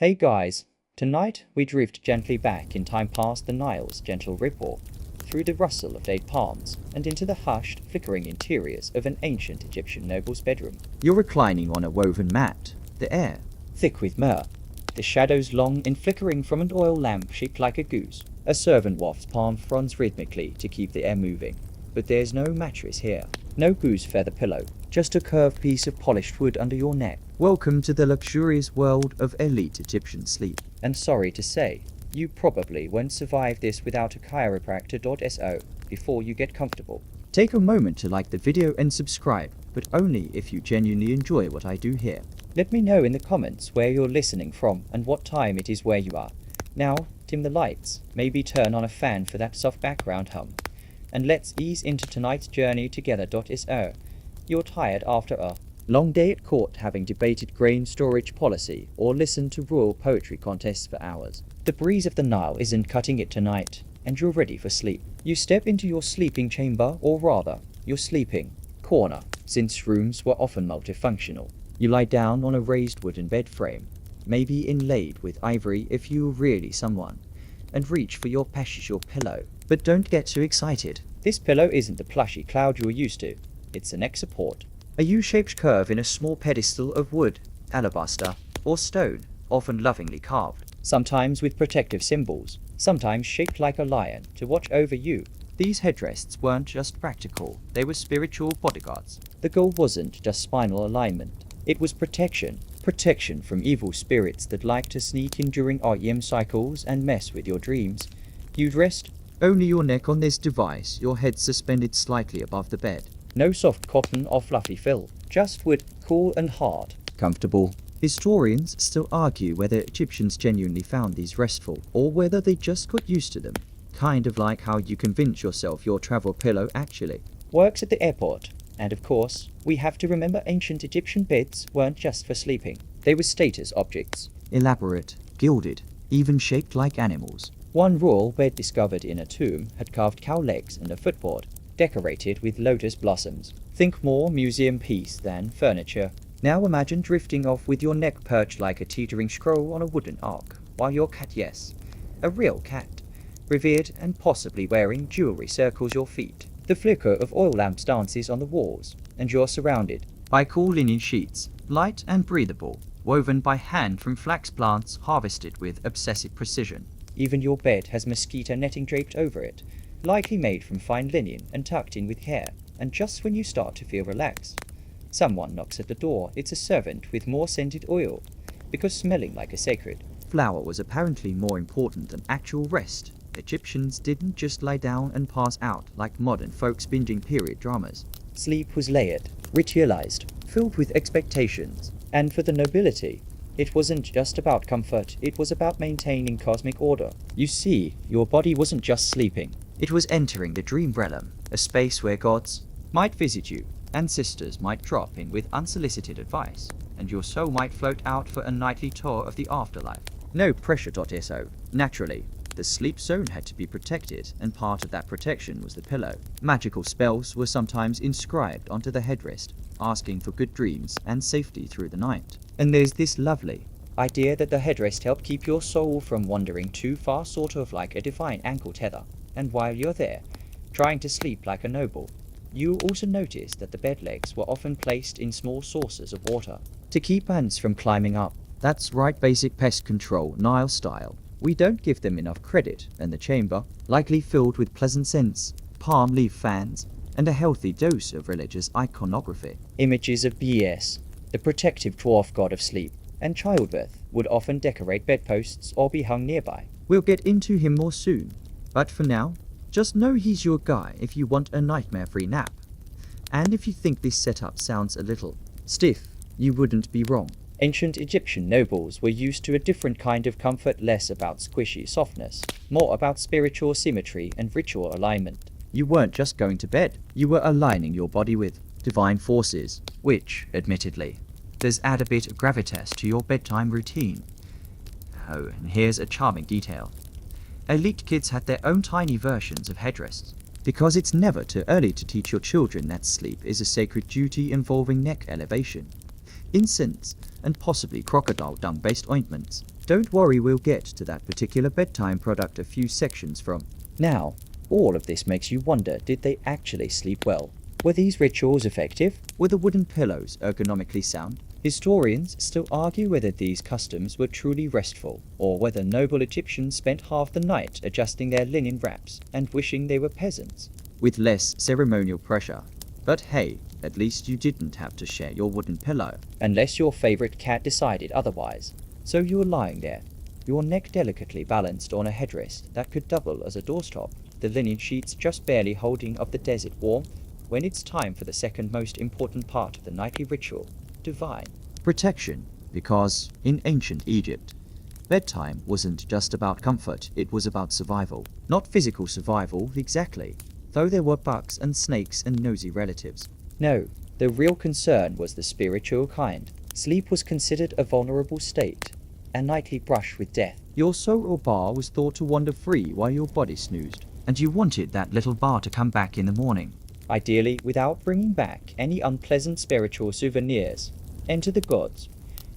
Hey guys, tonight we drift gently back in time past the Nile's gentle ripple, through the rustle of date palms, and into the hushed, flickering interiors of an ancient Egyptian noble's bedroom. You're reclining on a woven mat, the air Thick with myrrh, the shadows long and flickering from an oil lamp shaped like a goose. A servant wafts palm fronds rhythmically to keep the air moving, but there's no mattress here, no goose feather pillow, just a curved piece of polished wood under your neck. Welcome to the luxurious world of elite Egyptian sleep. And sorry to say, you probably won't survive this without a chiropractor.so before you get comfortable. Take a moment to like the video and subscribe, but only if you genuinely enjoy what I do here. Let me know in the comments where you're listening from and what time it is where you are. Now, dim the lights, maybe turn on a fan for that soft background hum, and let's ease into tonight's journey together.so. You're tired after a long day at court, having debated grain storage policy or listened to royal poetry contests for hours. The breeze of the Nile isn't cutting it tonight, and you're ready for sleep. You step into your sleeping chamber, or rather, your sleeping corner, since rooms were often multifunctional. You lie down on a raised wooden bed frame, maybe inlaid with ivory if you were really someone, and reach for your pastiche pillow. But don't get too excited. This pillow isn't the plushy cloud you're used to. It's a neck support. A U-shaped curve in a small pedestal of wood, alabaster, or stone, often lovingly carved, sometimes with protective symbols, sometimes shaped like a lion to watch over you. These headrests weren't just practical, they were spiritual bodyguards. The goal wasn't just spinal alignment, it was protection. Protection from evil spirits that like to sneak in during REM cycles and mess with your dreams. You'd rest only your neck on this device, your head suspended slightly above the bed. No soft cotton or fluffy fill, just wood, cool and hard. Comfortable. Historians still argue whether Egyptians genuinely found these restful, or whether they just got used to them. Kind of like how you convince yourself your travel pillow actually works at the airport. And of course, we have to remember ancient Egyptian beds weren't just for sleeping. They were status objects. Elaborate, gilded, even shaped like animals. One royal bed discovered in a tomb had carved cow legs and a footboard, decorated with lotus blossoms. Think more museum piece than furniture. Now imagine drifting off with your neck perched like a teetering scroll on a wooden ark, while your cat, yes, a real cat, revered and possibly wearing jewelry, circles your feet. The flicker of oil lamps dances on the walls, and you're surrounded by cool linen sheets, light and breathable, woven by hand from flax plants harvested with obsessive precision. Even your bed has mosquito netting draped over it, likely made from fine linen and tucked in with care. And just when you start to feel relaxed, someone knocks at the door. It's a servant with more scented oil, because smelling like a sacred flower was apparently more important than actual rest. Egyptians didn't just lie down and pass out like modern folks binging period dramas. Sleep was layered, ritualized, filled with expectations. And for the nobility, it wasn't just about comfort, it was about maintaining cosmic order. You see, your body wasn't just sleeping. It was entering the dream realm, a space where gods might visit you, ancestors might drop in with unsolicited advice, and your soul might float out for a nightly tour of the afterlife. No pressure.so. Naturally, the sleep zone had to be protected, and part of that protection was the pillow. Magical spells were sometimes inscribed onto the headrest, asking for good dreams and safety through the night. And there's this lovely idea that the headrest helped keep your soul from wandering too far, sort of like a divine ankle tether. And while you're there, trying to sleep like a noble, you also notice that the bed legs were often placed in small sources of water to keep ants from climbing up. That's right, basic pest control, Nile style. We don't give them enough credit, and the chamber, likely filled with pleasant scents, palm leaf fans, and a healthy dose of religious iconography. Images of Bes, the protective dwarf god of sleep, and childbirth would often decorate bedposts or be hung nearby. We'll get into him more soon, but for now, just know he's your guy if you want a nightmare-free nap. And if you think this setup sounds a little stiff, you wouldn't be wrong. Ancient Egyptian nobles were used to a different kind of comfort, less about squishy softness, more about spiritual symmetry and ritual alignment. You weren't just going to bed, you were aligning your body with divine forces, which, admittedly, does add a bit of gravitas to your bedtime routine. Oh, and here's a charming detail. Elite kids had their own tiny versions of headrests, because it's never too early to teach your children that sleep is a sacred duty involving neck elevation, incense, and possibly crocodile dung-based ointments. Don't worry, we'll get to that particular bedtime product a few sections from. Now, all of this makes you wonder, did they actually sleep well? Were these rituals effective? Were the wooden pillows ergonomically sound? Historians still argue whether these customs were truly restful, or whether noble Egyptians spent half the night adjusting their linen wraps and wishing they were peasants. With less ceremonial pressure. But hey, at least you didn't have to share your wooden pillow. Unless your favorite cat decided otherwise. So you were lying there, your neck delicately balanced on a headrest that could double as a doorstop, the linen sheets just barely holding up the desert warmth, when it's time for the second most important part of the nightly ritual, divine. Protection, because in ancient Egypt, bedtime wasn't just about comfort, it was about survival. Not physical survival exactly, though there were bugs and snakes and nosy relatives. No, the real concern was the spiritual kind. Sleep was considered a vulnerable state, a nightly brush with death. Your soul or bar was thought to wander free while your body snoozed, and you wanted that little bar to come back in the morning. Ideally without bringing back any unpleasant spiritual souvenirs. Enter the gods.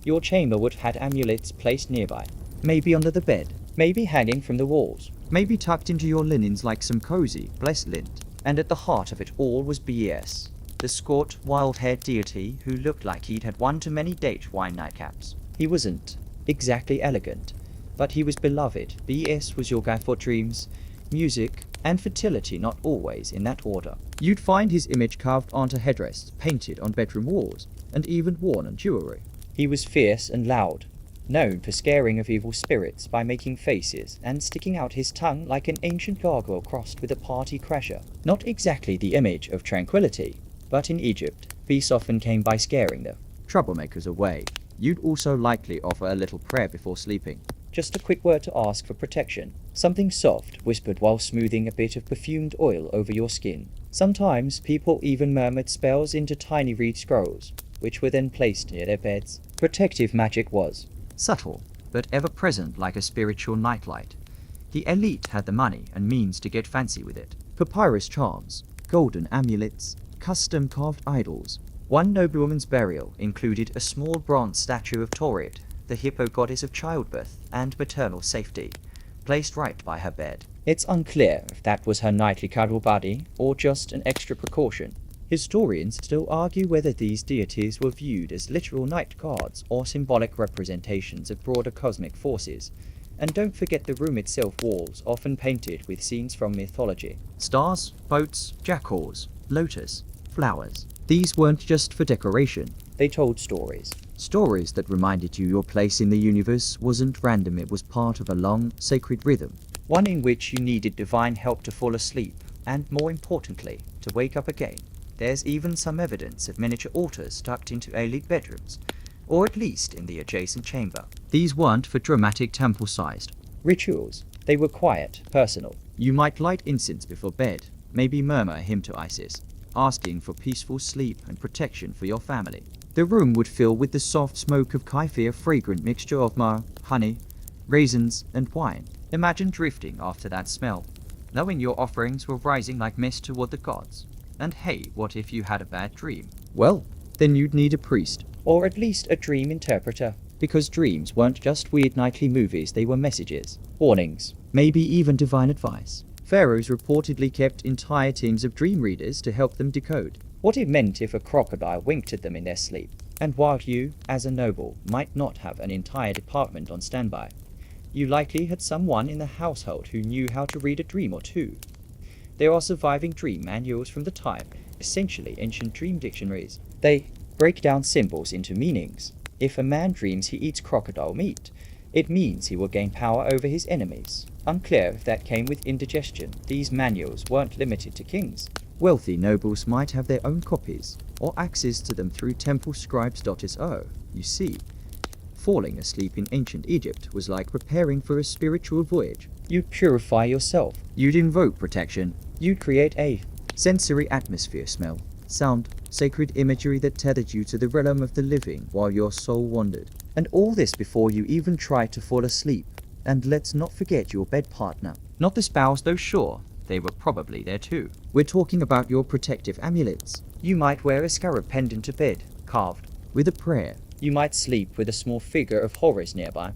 Your chamber would have had amulets placed nearby, Maybe under the bed, maybe hanging from the walls. maybe tucked into your linens like some cozy, blessed lint. And at the heart of it all was BS, the squat, wild-haired deity who looked like he'd had one too many date wine nightcaps. He wasn't exactly elegant, but he was beloved. BS was your guy for dreams, music, and fertility, not always in that order. You'd find his image carved onto headrests, painted on bedroom walls, and even worn on jewelry. He was fierce and loud, known for scaring of evil spirits by making faces and sticking out his tongue like an ancient gargoyle crossed with a party crasher. Not exactly the image of tranquility, but in Egypt, peace often came by scaring them. Troublemakers away. You'd also likely offer a little prayer before sleeping. Just a quick word to ask for protection. Something soft whispered while smoothing a bit of perfumed oil over your skin. Sometimes people even murmured spells into tiny reed scrolls, which were then placed near their beds. Protective magic was Subtle, but ever present like a spiritual nightlight. The elite had the money and means to get fancy with it. Papyrus charms, golden amulets, custom carved idols. One noblewoman's burial included a small bronze statue of Taurit, the hippo goddess of childbirth and maternal safety, placed right by her bed. It's unclear if that was her nightly cuddle buddy or just an extra precaution. Historians still argue whether these deities were viewed as literal night guards or symbolic representations of broader cosmic forces. And don't forget the room itself, walls often painted with scenes from mythology. Stars, boats, jackals, lotus, flowers. These weren't just for decoration. They told stories. Stories that reminded you your place in the universe wasn't random, it was part of a long, sacred rhythm. One in which you needed divine help to fall asleep, and more importantly, to wake up again. There's even some evidence of miniature altars tucked into elite bedrooms, or at least in the adjacent chamber. These weren't for dramatic temple-sized Rituals. They were quiet, personal. You might light incense before bed, maybe murmur a hymn to Isis, asking for peaceful sleep and protection for your family. The room would fill with the soft smoke of kaifir, fragrant mixture of myrrh, honey, raisins, and wine. Imagine drifting after that smell, knowing your offerings were rising like mist toward the gods. And hey, what if you had a bad dream? Well, then you'd need a priest. Or at least a dream interpreter. Because dreams weren't just weird nightly movies, they were messages, warnings, Maybe even divine advice. Pharaohs reportedly kept entire teams of dream readers to help them decode what it meant if a crocodile winked at them in their sleep. And while you, as a noble, might not have an entire department on standby, you likely had someone in the household who knew how to read a dream or two. There are surviving dream manuals from the time, essentially ancient dream dictionaries. They break down symbols into meanings. If a man dreams he eats crocodile meat, it means he will gain power over his enemies. Unclear if that came with indigestion. These manuals weren't limited to kings. Wealthy nobles might have their own copies, or access to them through temple scribes.so. You see, falling asleep in ancient Egypt was like preparing for a spiritual voyage. You'd purify yourself. You'd invoke protection. You'd create a sensory atmosphere, smell, sound, sacred imagery that tethered you to the realm of the living while your soul wandered. And all this before you even tried to fall asleep. And let's not forget your bed partner. Not the spouse, though sure, they were probably there too. We're talking about your protective amulets. You might wear a scarab pendant to bed, carved with a prayer. You might sleep with a small figure of Horus nearby,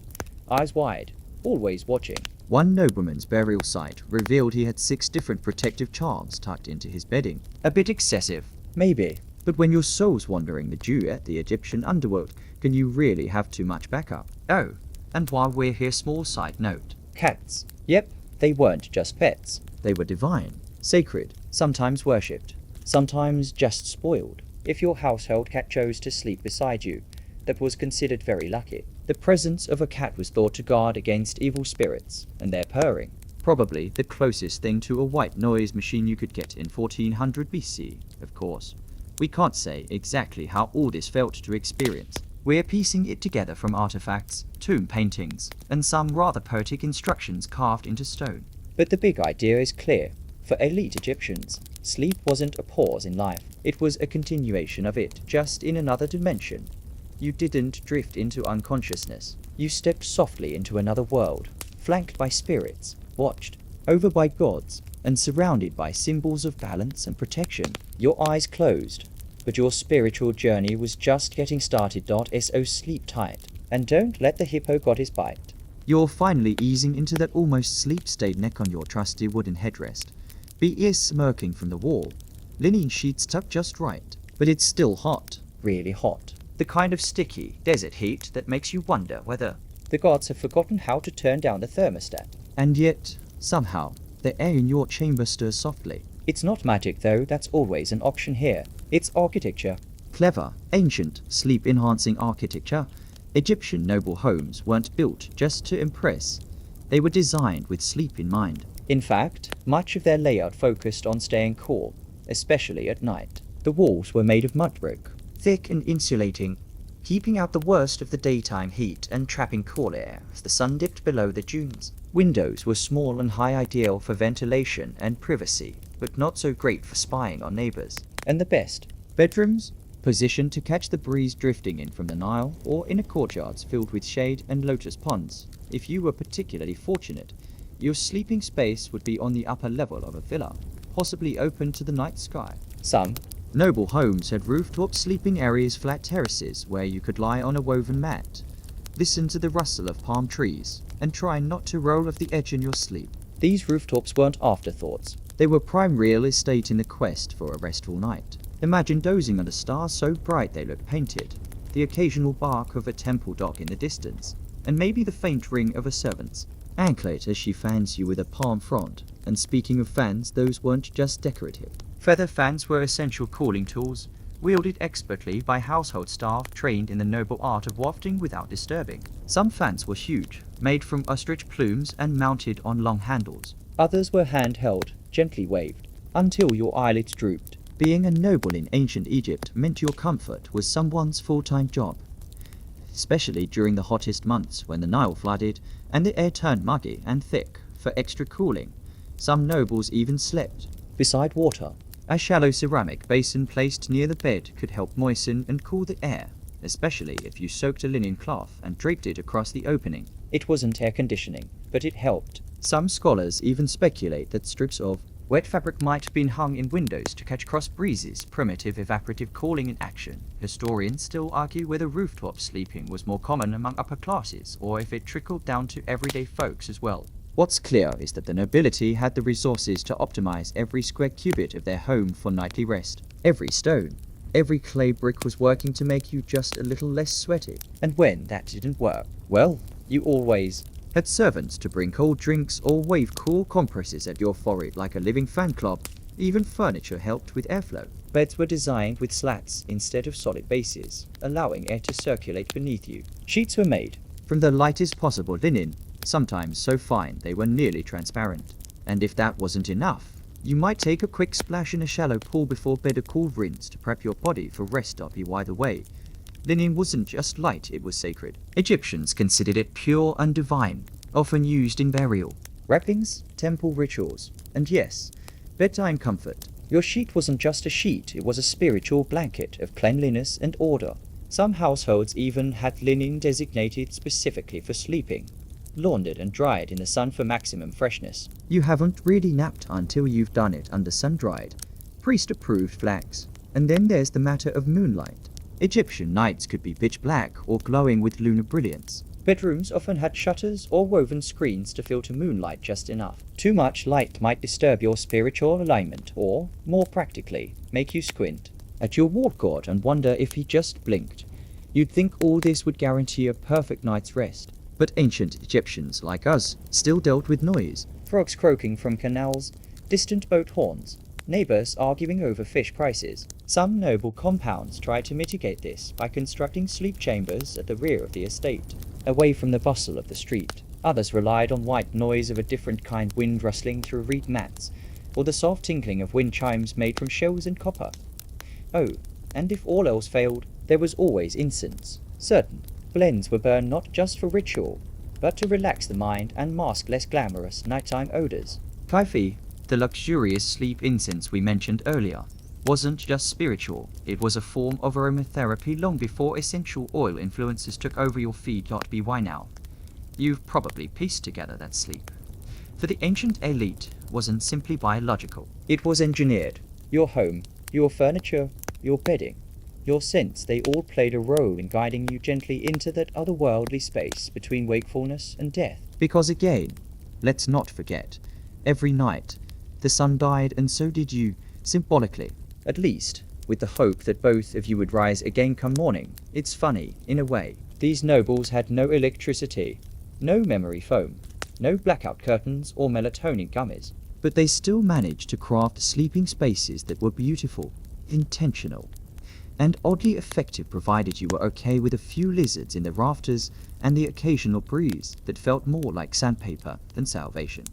eyes wide, always watching. One nobleman's burial site revealed he had 6 different protective charms tucked into his bedding. A bit excessive. Maybe. But when your soul's wandering the dew at the Egyptian underworld, can you really have too much backup? Oh, and while we're here, small side note. Cats. Yep, they weren't just pets. They were divine, sacred. Sometimes worshipped, sometimes just spoiled. If your household cat chose to sleep beside you, that was considered very lucky. The presence of a cat was thought to guard against evil spirits, and their purring. Probably the closest thing to a white noise machine you could get in 1400 BC, of course. We can't say exactly how all this felt to experience. We're piecing it together from artifacts, tomb paintings, and some rather poetic instructions carved into stone. But the big idea is clear. For elite Egyptians, sleep wasn't a pause in life. It was a continuation of it, just in another dimension. You didn't drift into unconsciousness. You stepped softly into another world, flanked by spirits, watched over by gods, and surrounded by symbols of balance and protection. Your eyes closed, but your spiritual journey was just getting started. So sleep tight, and don't let the hippo goddess bite. You're finally easing into that almost sleep-stayed neck on your trusty wooden headrest. Be ears smirking from the wall, linen sheets tucked just right, but it's still hot. Really hot. The kind of sticky, desert heat that makes you wonder whether the gods have forgotten how to turn down the thermostat. And yet, somehow, the air in your chamber stirs softly. It's not magic though, that's always an option here. It's architecture. Clever, ancient, sleep-enhancing architecture. Egyptian noble homes weren't built just to impress. They were designed with sleep in mind. In fact, much of their layout focused on staying cool, especially at night. The walls were made of mud brick, thick and insulating, keeping out the worst of the daytime heat and trapping cool air as the sun dipped below the dunes. Windows were small and high, ideal for ventilation and privacy, but not so great for spying on neighbors. And the best, bedrooms, positioned to catch the breeze drifting in from the Nile, or inner courtyards filled with shade and lotus ponds. If you were particularly fortunate, your sleeping space would be on the upper level of a villa, possibly open to the night sky. Some noble homes had rooftop sleeping areas, flat terraces where you could lie on a woven mat, listen to the rustle of palm trees, and try not to roll off the edge in your sleep. These rooftops weren't afterthoughts. They were prime real estate in the quest for a restful night. Imagine dozing under stars so bright they look painted, the occasional bark of a temple dog in the distance, and maybe the faint ring of a servant's anklet as she fans you with a palm frond. And speaking of fans, those weren't just decorative. Feather fans were essential cooling tools, wielded expertly by household staff trained in the noble art of wafting without disturbing. Some fans were huge, made from ostrich plumes and mounted on long handles. Others were handheld, gently waved, until your eyelids drooped. Being a noble in ancient Egypt meant your comfort was someone's full-time job, especially during the hottest months when the Nile flooded and the air turned muggy and thick. For extra cooling, some nobles even slept beside water. A shallow ceramic basin placed near the bed could help moisten and cool the air, especially if you soaked a linen cloth and draped it across the opening. It wasn't air conditioning, but it helped. Some scholars even speculate that strips of wet fabric might have been hung in windows to catch cross breezes, primitive evaporative cooling in action. Historians still argue whether rooftop sleeping was more common among upper classes, or if it trickled down to everyday folks as well. What's clear is that the nobility had the resources to optimize every square cubit of their home for nightly rest. Every stone, every clay brick was working to make you just a little less sweaty. And when that didn't work, well, you always had servants to bring cold drinks or wave cool compresses at your forehead like a living fan club. Even furniture helped with airflow. Beds were designed with slats instead of solid bases, allowing air to circulate beneath you. Sheets were made from the lightest possible linen, sometimes so fine they were nearly transparent. And if that wasn't enough, you might take a quick splash in a shallow pool before bed, a cool rinse to prep your body for rest up either way. Linen wasn't just light, it was sacred. Egyptians considered it pure and divine, often used in burial, wrappings, temple rituals, and yes, bedtime comfort. Your sheet wasn't just a sheet, it was a spiritual blanket of cleanliness and order. Some households even had linen designated specifically for sleeping, laundered and dried in the sun for maximum freshness. You haven't really napped until you've done it under sun-dried, priest-approved flags. And then there's the matter of moonlight. Egyptian nights could be pitch black or glowing with lunar brilliance, Bedrooms often had shutters or woven screens to filter moonlight just enough. Too much light might disturb your spiritual alignment or, more practically, make you squint at your wall god and wonder if he just blinked. You'd think all this would guarantee a perfect night's rest. But ancient Egyptians, like us, still dealt with noise. Frogs croaking from canals, distant boat horns, neighbors arguing over fish prices. Some noble compounds tried to mitigate this by constructing sleep chambers at the rear of the estate, away from the bustle of the street. Others relied on white noise of a different kind, wind rustling through reed mats, or the soft tinkling of wind chimes made from shells and copper. Oh, and if all else failed, there was always incense. Certain blends were burned not just for ritual, but to relax the mind and mask less glamorous nighttime odors. Kaifi, the luxurious sleep incense we mentioned earlier, wasn't just spiritual, it was a form of aromatherapy long before essential oil influences took over your feed.by now. You've probably pieced together that sleep. For the ancient elite wasn't simply biological. It was engineered. Your home, your furniture, your bedding, your scents, they all played a role in guiding you gently into that otherworldly space between wakefulness and death. Because again, let's not forget, every night, the sun died and so did you, symbolically. At least, with the hope that both of you would rise again come morning. It's funny, in a way. These nobles had no electricity, no memory foam, no blackout curtains or melatonin gummies. But they still managed to craft sleeping spaces that were beautiful, intentional, and oddly effective provided you were okay with a few lizards in the rafters and the occasional breeze that felt more like sandpaper than salvation.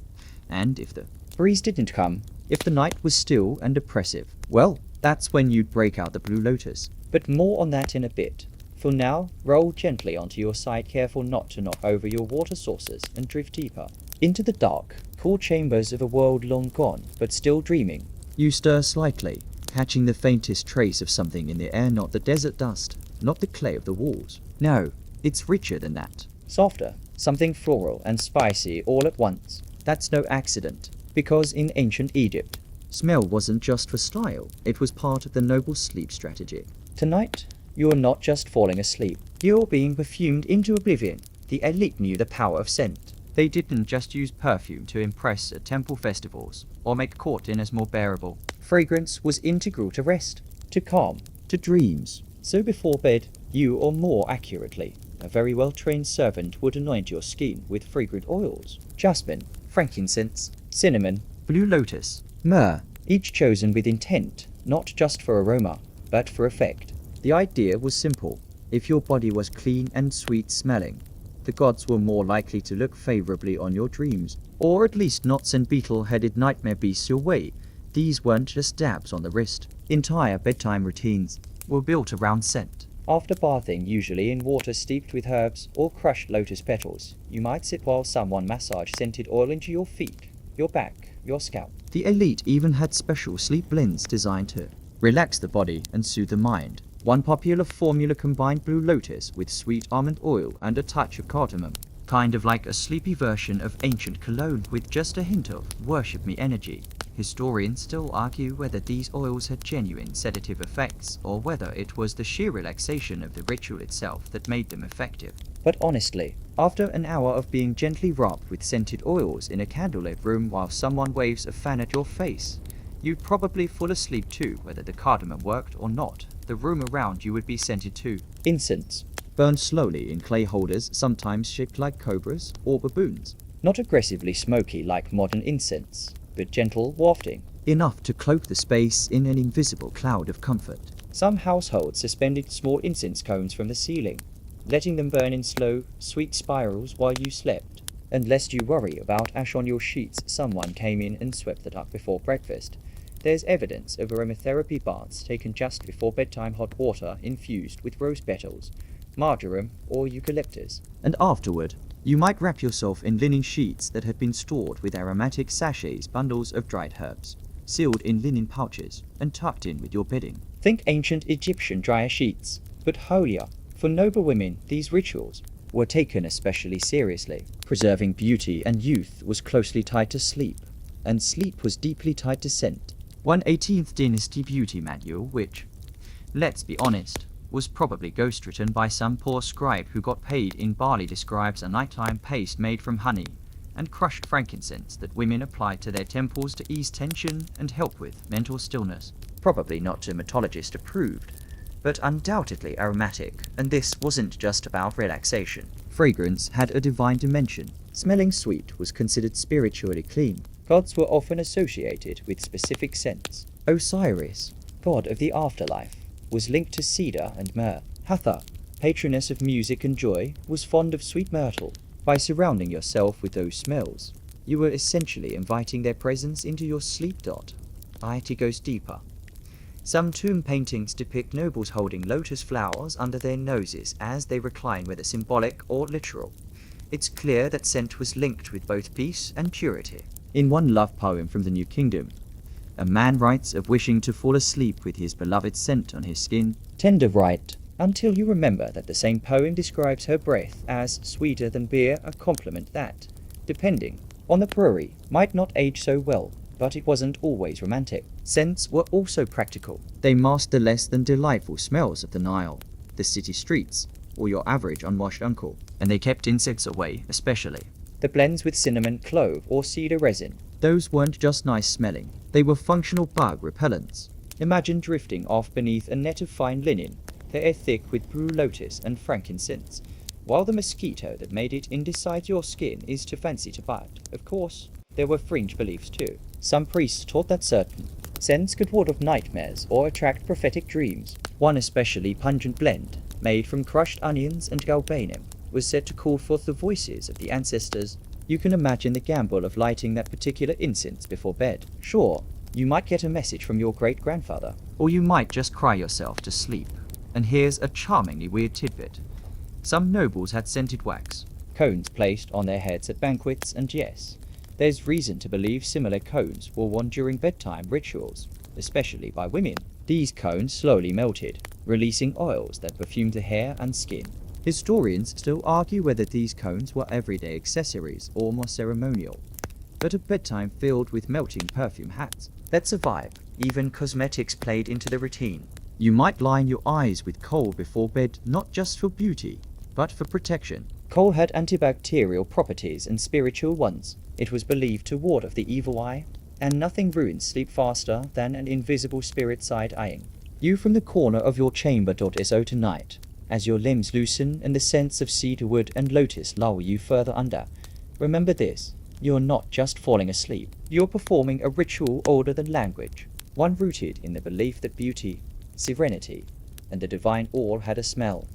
And if the breeze didn't come, if the night was still and oppressive, well, that's when you'd break out the blue lotus. But more on that in a bit. For now, roll gently onto your side, careful not to knock over your water sources, and drift deeper into the dark, cool chambers of a world long gone, but still dreaming. You stir slightly, catching the faintest trace of something in the air, not the desert dust, not the clay of the walls. No, it's richer than that. Softer, something floral and spicy all at once. That's no accident, because in ancient Egypt, smell wasn't just for style, it was part of the noble sleep strategy. Tonight, you're not just falling asleep, you're being perfumed into oblivion. The elite knew the power of scent. They didn't just use perfume to impress at temple festivals, or make court dinners more bearable. Fragrance was integral to rest, to calm, to dreams. So before bed, you, or more accurately, a very well-trained servant would anoint your skin with fragrant oils. Jasmine, frankincense, cinnamon, blue lotus, myrrh, each chosen with intent, not just for aroma, but for effect. The idea was simple. If your body was clean and sweet-smelling, the gods were more likely to look favorably on your dreams, or at least not send beetle-headed nightmare beasts your way. These weren't just dabs on the wrist. Entire bedtime routines were built around scent. After bathing, usually in water steeped with herbs or crushed lotus petals, you might sit while someone massaged scented oil into your feet, your back, your scalp. The elite even had special sleep blends designed to relax the body and soothe the mind. One popular formula combined blue lotus with sweet almond oil and a touch of cardamom, kind of like a sleepy version of ancient cologne with just a hint of worship me energy. Historians still argue whether these oils had genuine sedative effects or whether it was the sheer relaxation of the ritual itself that made them effective. But honestly, after an hour of being gently rubbed with scented oils in a candlelit room while someone waves a fan at your face, you'd probably fall asleep too, whether the cardamom worked or not. The room around you would be scented too. Incense, burned slowly in clay holders, sometimes shaped like cobras or baboons. Not aggressively smoky like modern incense, but gentle, wafting. Enough to cloak the space in an invisible cloud of comfort. Some households suspended small incense cones from the ceiling, letting them burn in slow, sweet spirals while you slept. And lest you worry about ash on your sheets, someone came in and swept it up before breakfast. There's evidence of aromatherapy baths taken just before bedtime, hot water infused with rose petals, marjoram, or eucalyptus. And afterward, you might wrap yourself in linen sheets that had been stored with aromatic sachets, bundles of dried herbs, sealed in linen pouches, and tucked in with your bedding. Think ancient Egyptian dryer sheets, but holier. For noble women, these rituals were taken especially seriously. Preserving beauty and youth was closely tied to sleep, and sleep was deeply tied to scent. One 18th dynasty beauty manual which, let's be honest, was probably ghost-written by some poor scribe who got paid in barley. Describes a nighttime paste made from honey and crushed frankincense that women applied to their temples to ease tension and help with mental stillness. Probably not dermatologist approved, but undoubtedly aromatic, and this wasn't just about relaxation. Fragrance had a divine dimension. Smelling sweet was considered spiritually clean. Gods were often associated with specific scents. Osiris, God of the afterlife, was linked to cedar and myrrh. Hathor, patroness of music and joy, was fond of sweet myrtle. by surrounding yourself with those smells, you were essentially inviting their presence into your sleep. Piety goes deeper. Some tomb paintings depict nobles holding lotus flowers under their noses as they recline, whether symbolic or literal. It's clear that scent was linked with both peace and purity. In one love poem from the New Kingdom, a man writes of wishing to fall asleep with his beloved's scent on his skin. Tender right, until you remember that the same poem describes her breath as sweeter than beer, a compliment that, depending on the brewery, might not age so well, but it wasn't always romantic. Scents were also practical. They masked the less than delightful smells of the Nile, the city streets, or your average unwashed uncle, and they kept insects away especially. The blends with cinnamon, clove, or cedar resin. Those weren't just nice smelling, they were functional bug repellents. Imagine drifting off beneath a net of fine linen, the air thick with blue lotus and frankincense, while the mosquito that made it inside your skin is too fancy to bite. Of course, there were fringe beliefs too. Some priests taught that certain scents could ward off nightmares or attract prophetic dreams. One especially pungent blend, made from crushed onions and galbanum, was said to call forth the voices of the ancestors. You can imagine the gamble of lighting that particular incense before bed. Sure, you might get a message from your great-grandfather, or you might just cry yourself to sleep. And here's a charmingly weird tidbit. Some nobles had scented wax. Cones placed on their heads at banquets, and yes, there's reason to believe similar cones were worn during bedtime rituals, especially by women. These cones slowly melted, releasing oils that perfumed the hair and skin. Historians still argue whether these cones were everyday accessories or more ceremonial. But a bedtime filled with melting perfume hats, that's a vibe. Even cosmetics played into the routine. You might line your eyes with kohl before bed, not just for beauty, but for protection. Kohl had antibacterial properties and spiritual ones. It was believed to ward off the evil eye, and nothing ruins sleep faster than an invisible spirit side-eyeing you from the corner of your chamber.so tonight. As your limbs loosen and the scents of cedarwood and lotus lull you further under, remember this: you're not just falling asleep. You're performing a ritual older than language, one rooted in the belief that beauty, serenity, and the divine all had a smell,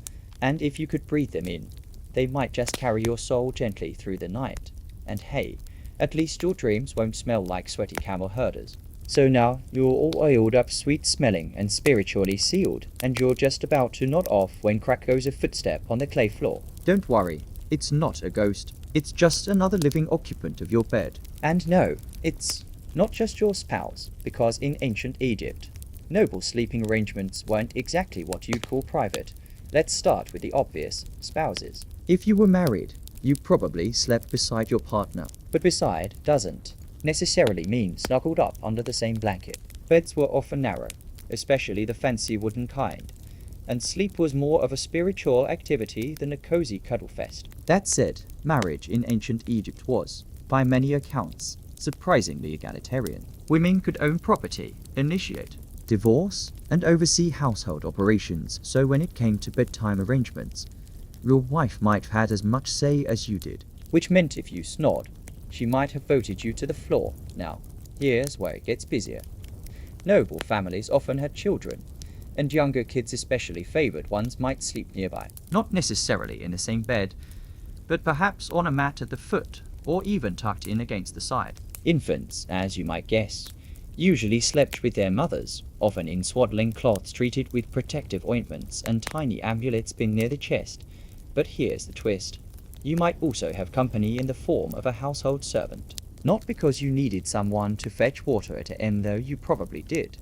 and if you could breathe them in, they might just carry your soul gently through the night. And hey, at least your dreams won't smell like sweaty camel herders. So now you're all oiled up, sweet smelling, and spiritually sealed, and you're just about to nod off when crack goes a footstep on the clay floor. Don't worry, it's not a ghost. It's just another living occupant of your bed. And no, it's not just your spouse, because in ancient Egypt, noble sleeping arrangements weren't exactly what you'd call private. Let's start with the obvious: spouses. If you were married, you probably slept beside your partner. But beside doesn't necessarily mean snuggled up under the same blanket. Beds were often narrow, especially the fancy wooden kind, and sleep was more of a spiritual activity than a cozy cuddle fest. That said, marriage in ancient Egypt was, by many accounts, surprisingly egalitarian. Women could own property, initiate divorce, and oversee household operations, so when it came to bedtime arrangements, your wife might have had as much say as you did. Which meant if you snored, she might have voted you to the floor. Now, here's where it gets busier. Noble families often had children, and younger kids, especially favored ones, might sleep nearby. Not necessarily in the same bed, but perhaps on a mat at the foot, or even tucked in against the side. Infants, as you might guess, usually slept with their mothers, often in swaddling cloths treated with protective ointments and tiny amulets pinned near the chest. But here's the twist. You might also have company in the form of a household servant. Not because you needed someone to fetch water at an end, though you probably did,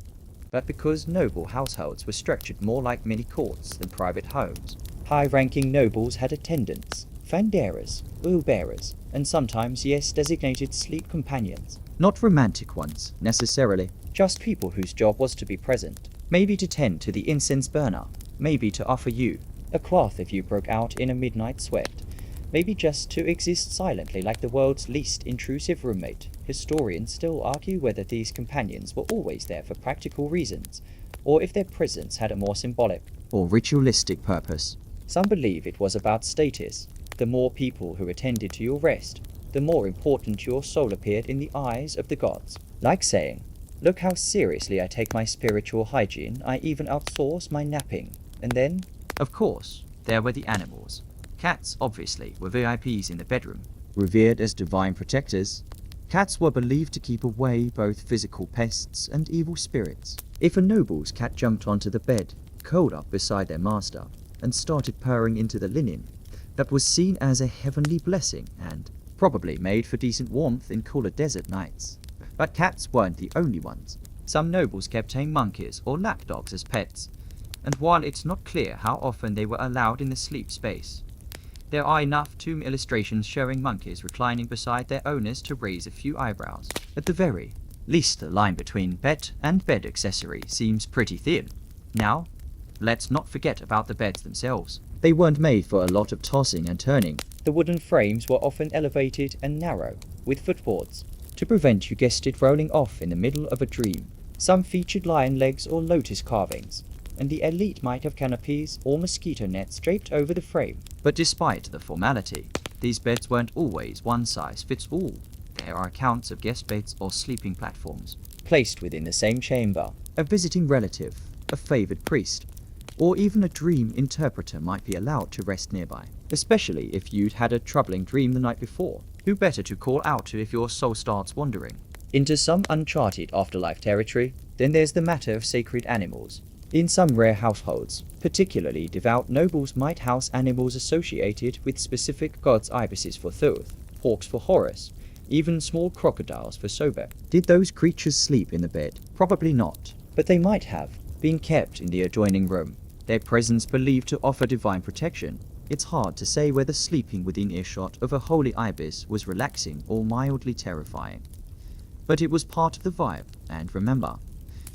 but because noble households were structured more like mini courts than private homes. High-ranking nobles had attendants, fanderas, oil-bearers, and sometimes, yes, designated sleep companions. Not romantic ones, necessarily. Just people whose job was to be present, maybe to tend to the incense burner, maybe to offer you. A cloth if you broke out in a midnight sweat. Maybe just to exist silently like the world's least intrusive roommate. Historians still argue whether these companions were always there for practical reasons, or if their presence had a more symbolic or ritualistic purpose. Some believe it was about status. The more people who attended to your rest, the more important your soul appeared in the eyes of the gods. Like saying, look how seriously I take my spiritual hygiene, I even outsource my napping. And then, of course, there were the animals. Cats, obviously, were VIPs in the bedroom. Revered as divine protectors, cats were believed to keep away both physical pests and evil spirits. If a noble's cat jumped onto the bed, curled up beside their master, and started purring into the linen, that was seen as a heavenly blessing and probably made for decent warmth in cooler desert nights. But cats weren't the only ones. Some nobles kept tame monkeys or lapdogs as pets, and while it's not clear how often they were allowed in the sleep space, there are enough tomb illustrations showing monkeys reclining beside their owners to raise a few eyebrows. At the very least, the line between pet and bed accessory seems pretty thin. Now, let's not forget about the beds themselves. They weren't made for a lot of tossing and turning. the wooden frames were often elevated and narrow, with footboards, to prevent, you guessed it, rolling off in the middle of a dream. Some featured lion legs or lotus carvings, and the elite might have canopies or mosquito nets draped over the frame. But despite the formality, these beds weren't always one size fits all. There are accounts of guest beds or sleeping platforms, Placed within the same chamber. a visiting relative, a favored priest, or even a dream interpreter might be allowed to rest nearby, especially if you'd had a troubling dream the night before. Who better to call out to if your soul starts wandering? Into some uncharted afterlife territory. Then there's the matter of sacred animals. In some rare households, particularly devout nobles might house animals associated with specific gods, ibises for Thoth, hawks for Horus, even small crocodiles for Sobek. Did those creatures sleep in the bed? Probably not. But they might have been kept in the adjoining room. Their presence believed to offer divine protection. It's hard to say whether sleeping within earshot of a holy ibis was relaxing or mildly terrifying. But it was part of the vibe, and remember,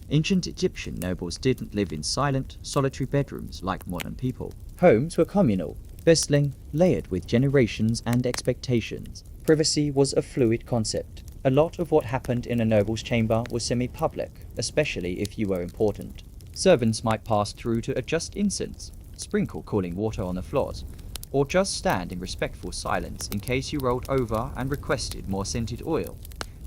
ancient Egyptian nobles didn't live in silent, solitary bedrooms like modern people. Homes were communal. Bustling, layered with generations and expectations. Privacy was a fluid concept. A lot of what happened in a noble's chamber was semi-public, especially if you were important. Servants might pass through to adjust incense, sprinkle cooling water on the floors, or just stand in respectful silence in case you rolled over and requested more scented oil.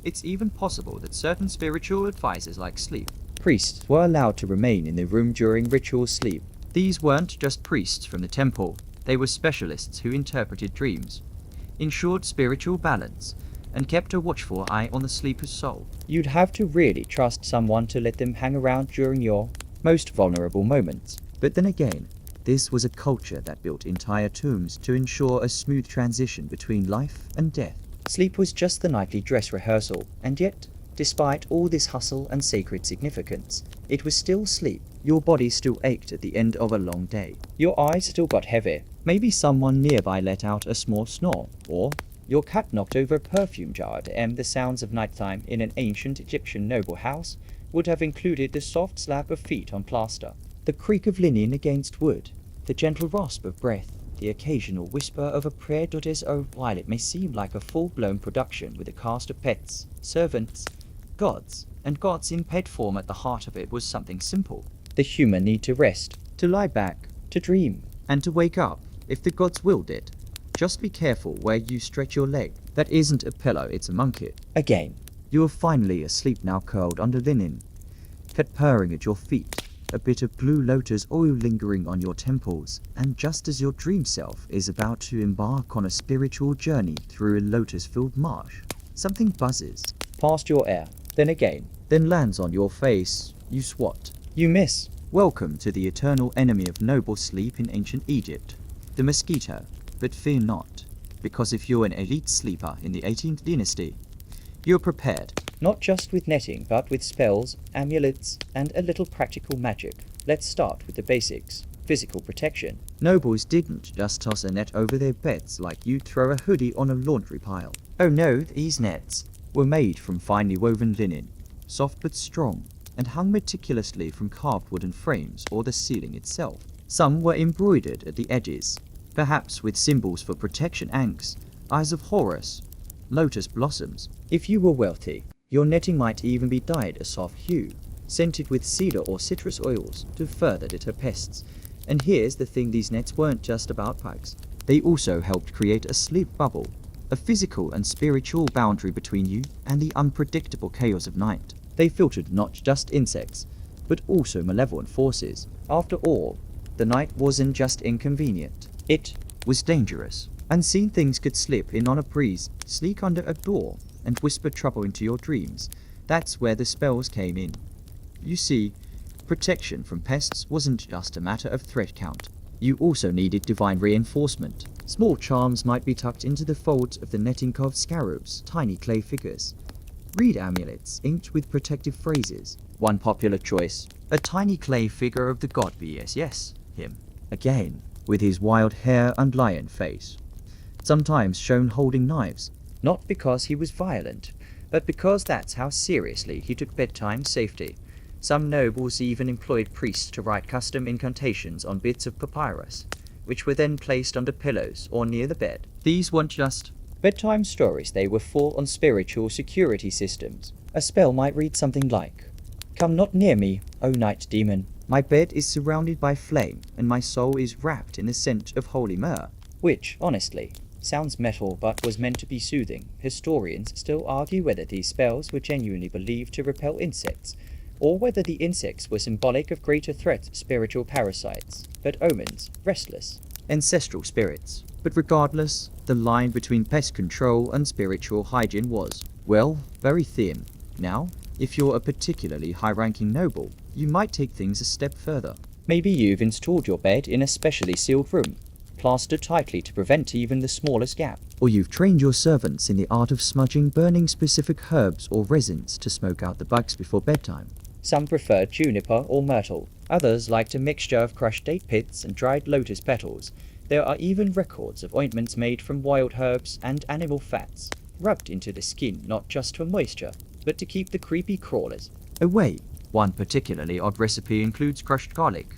It's even possible that certain spiritual advisors like sleep Priests were allowed to remain in the room during ritual sleep. These weren't just priests from the temple, they were specialists who interpreted dreams, ensured spiritual balance, and kept a watchful eye on the sleeper's soul. You'd have to really trust someone to let them hang around during your most vulnerable moments. But then again, this was a culture that built entire tombs to ensure a smooth transition between life and death. Sleep was just the nightly dress rehearsal, and yet, despite all this hustle and sacred significance, it was still sleep. Your body still ached at the end of a long day. Your eyes still got heavy. Maybe someone nearby let out a small snore, or your cat knocked over a perfume jar. The sounds of nighttime in an ancient Egyptian noble house would have included the soft slap of feet on plaster, the creak of linen against wood, the gentle rasp of breath, the occasional whisper of a prayer. While it may seem like a full-blown production with a cast of pets, servants, gods, and gods in pet form, at the heart of it was something simple. The human need to rest, to lie back, to dream, and to wake up if the gods willed it. Just be careful where you stretch your leg. That isn't a pillow, it's a monkey. Again. You are finally asleep now, curled under linen, cat purring at your feet, a bit of blue lotus oil lingering on your temples, and just as your dream self is about to embark on a spiritual journey through a lotus-filled marsh, something buzzes past your ear, then again, then lands on your face. You swat. You miss. Welcome to the eternal enemy of noble sleep in ancient Egypt, the mosquito. But fear not, because if you're an elite sleeper in the 18th dynasty, you're prepared. Not just with netting, but with spells, amulets, and a little practical magic. Let's start with the basics. Physical protection. Nobles didn't just toss a net over their beds like you'd throw a hoodie on a laundry pile. Oh no, these nets were made from finely woven linen, soft but strong, and hung meticulously from carved wooden frames or the ceiling itself. Some were embroidered at the edges, perhaps with symbols for protection: ankhs, eyes of Horus, lotus blossoms. If you were wealthy, your netting might even be dyed a soft hue, scented with cedar or citrus oils to further deter pests. And here's the thing, these nets weren't just about bugs. They also helped create a sleep bubble, a physical and spiritual boundary between you and the unpredictable chaos of night. They filtered not just insects, but also malevolent forces. After all, the night wasn't just inconvenient. It was dangerous. Unseen things could slip in on a breeze, sneak under a door, and whisper trouble into your dreams. That's where the spells came in. You see, protection from pests wasn't just a matter of threat count. You also needed divine reinforcement. Small charms might be tucked into the folds of the netting of scarabs, tiny clay figures. Reed amulets inked with protective phrases. One popular choice, a tiny clay figure of the god yes, him. Again, with his wild hair and lion face. Sometimes shown holding knives. Not because he was violent, but because that's how seriously he took bedtime safety. Some nobles even employed priests to write custom incantations on bits of papyrus, which were then placed under pillows or near the bed. These weren't just bedtime stories, they were full on spiritual security systems. A spell might read something like, "Come not near me, O night demon. My bed is surrounded by flame, and my soul is wrapped in the scent of holy myrrh." Which, honestly, sounds metal but was meant to be soothing. Historians still argue whether these spells were genuinely believed to repel insects, or whether the insects were symbolic of greater threats, spiritual parasites, but omens, restless, ancestral spirits. But regardless, the line between pest control and spiritual hygiene was, well, very thin. Now, if you're a particularly high-ranking noble, you might take things a step further. Maybe you've installed your bed in a specially sealed room, plastered tightly to prevent even the smallest gap. Or you've trained your servants in the art of smudging burning specific herbs or resins to smoke out the bugs before bedtime. Some prefer juniper or myrtle. Others liked a mixture of crushed date pits and dried lotus petals. There are even records of ointments made from wild herbs and animal fats, rubbed into the skin not just for moisture, but to keep the creepy crawlers away. One particularly odd recipe includes crushed garlic,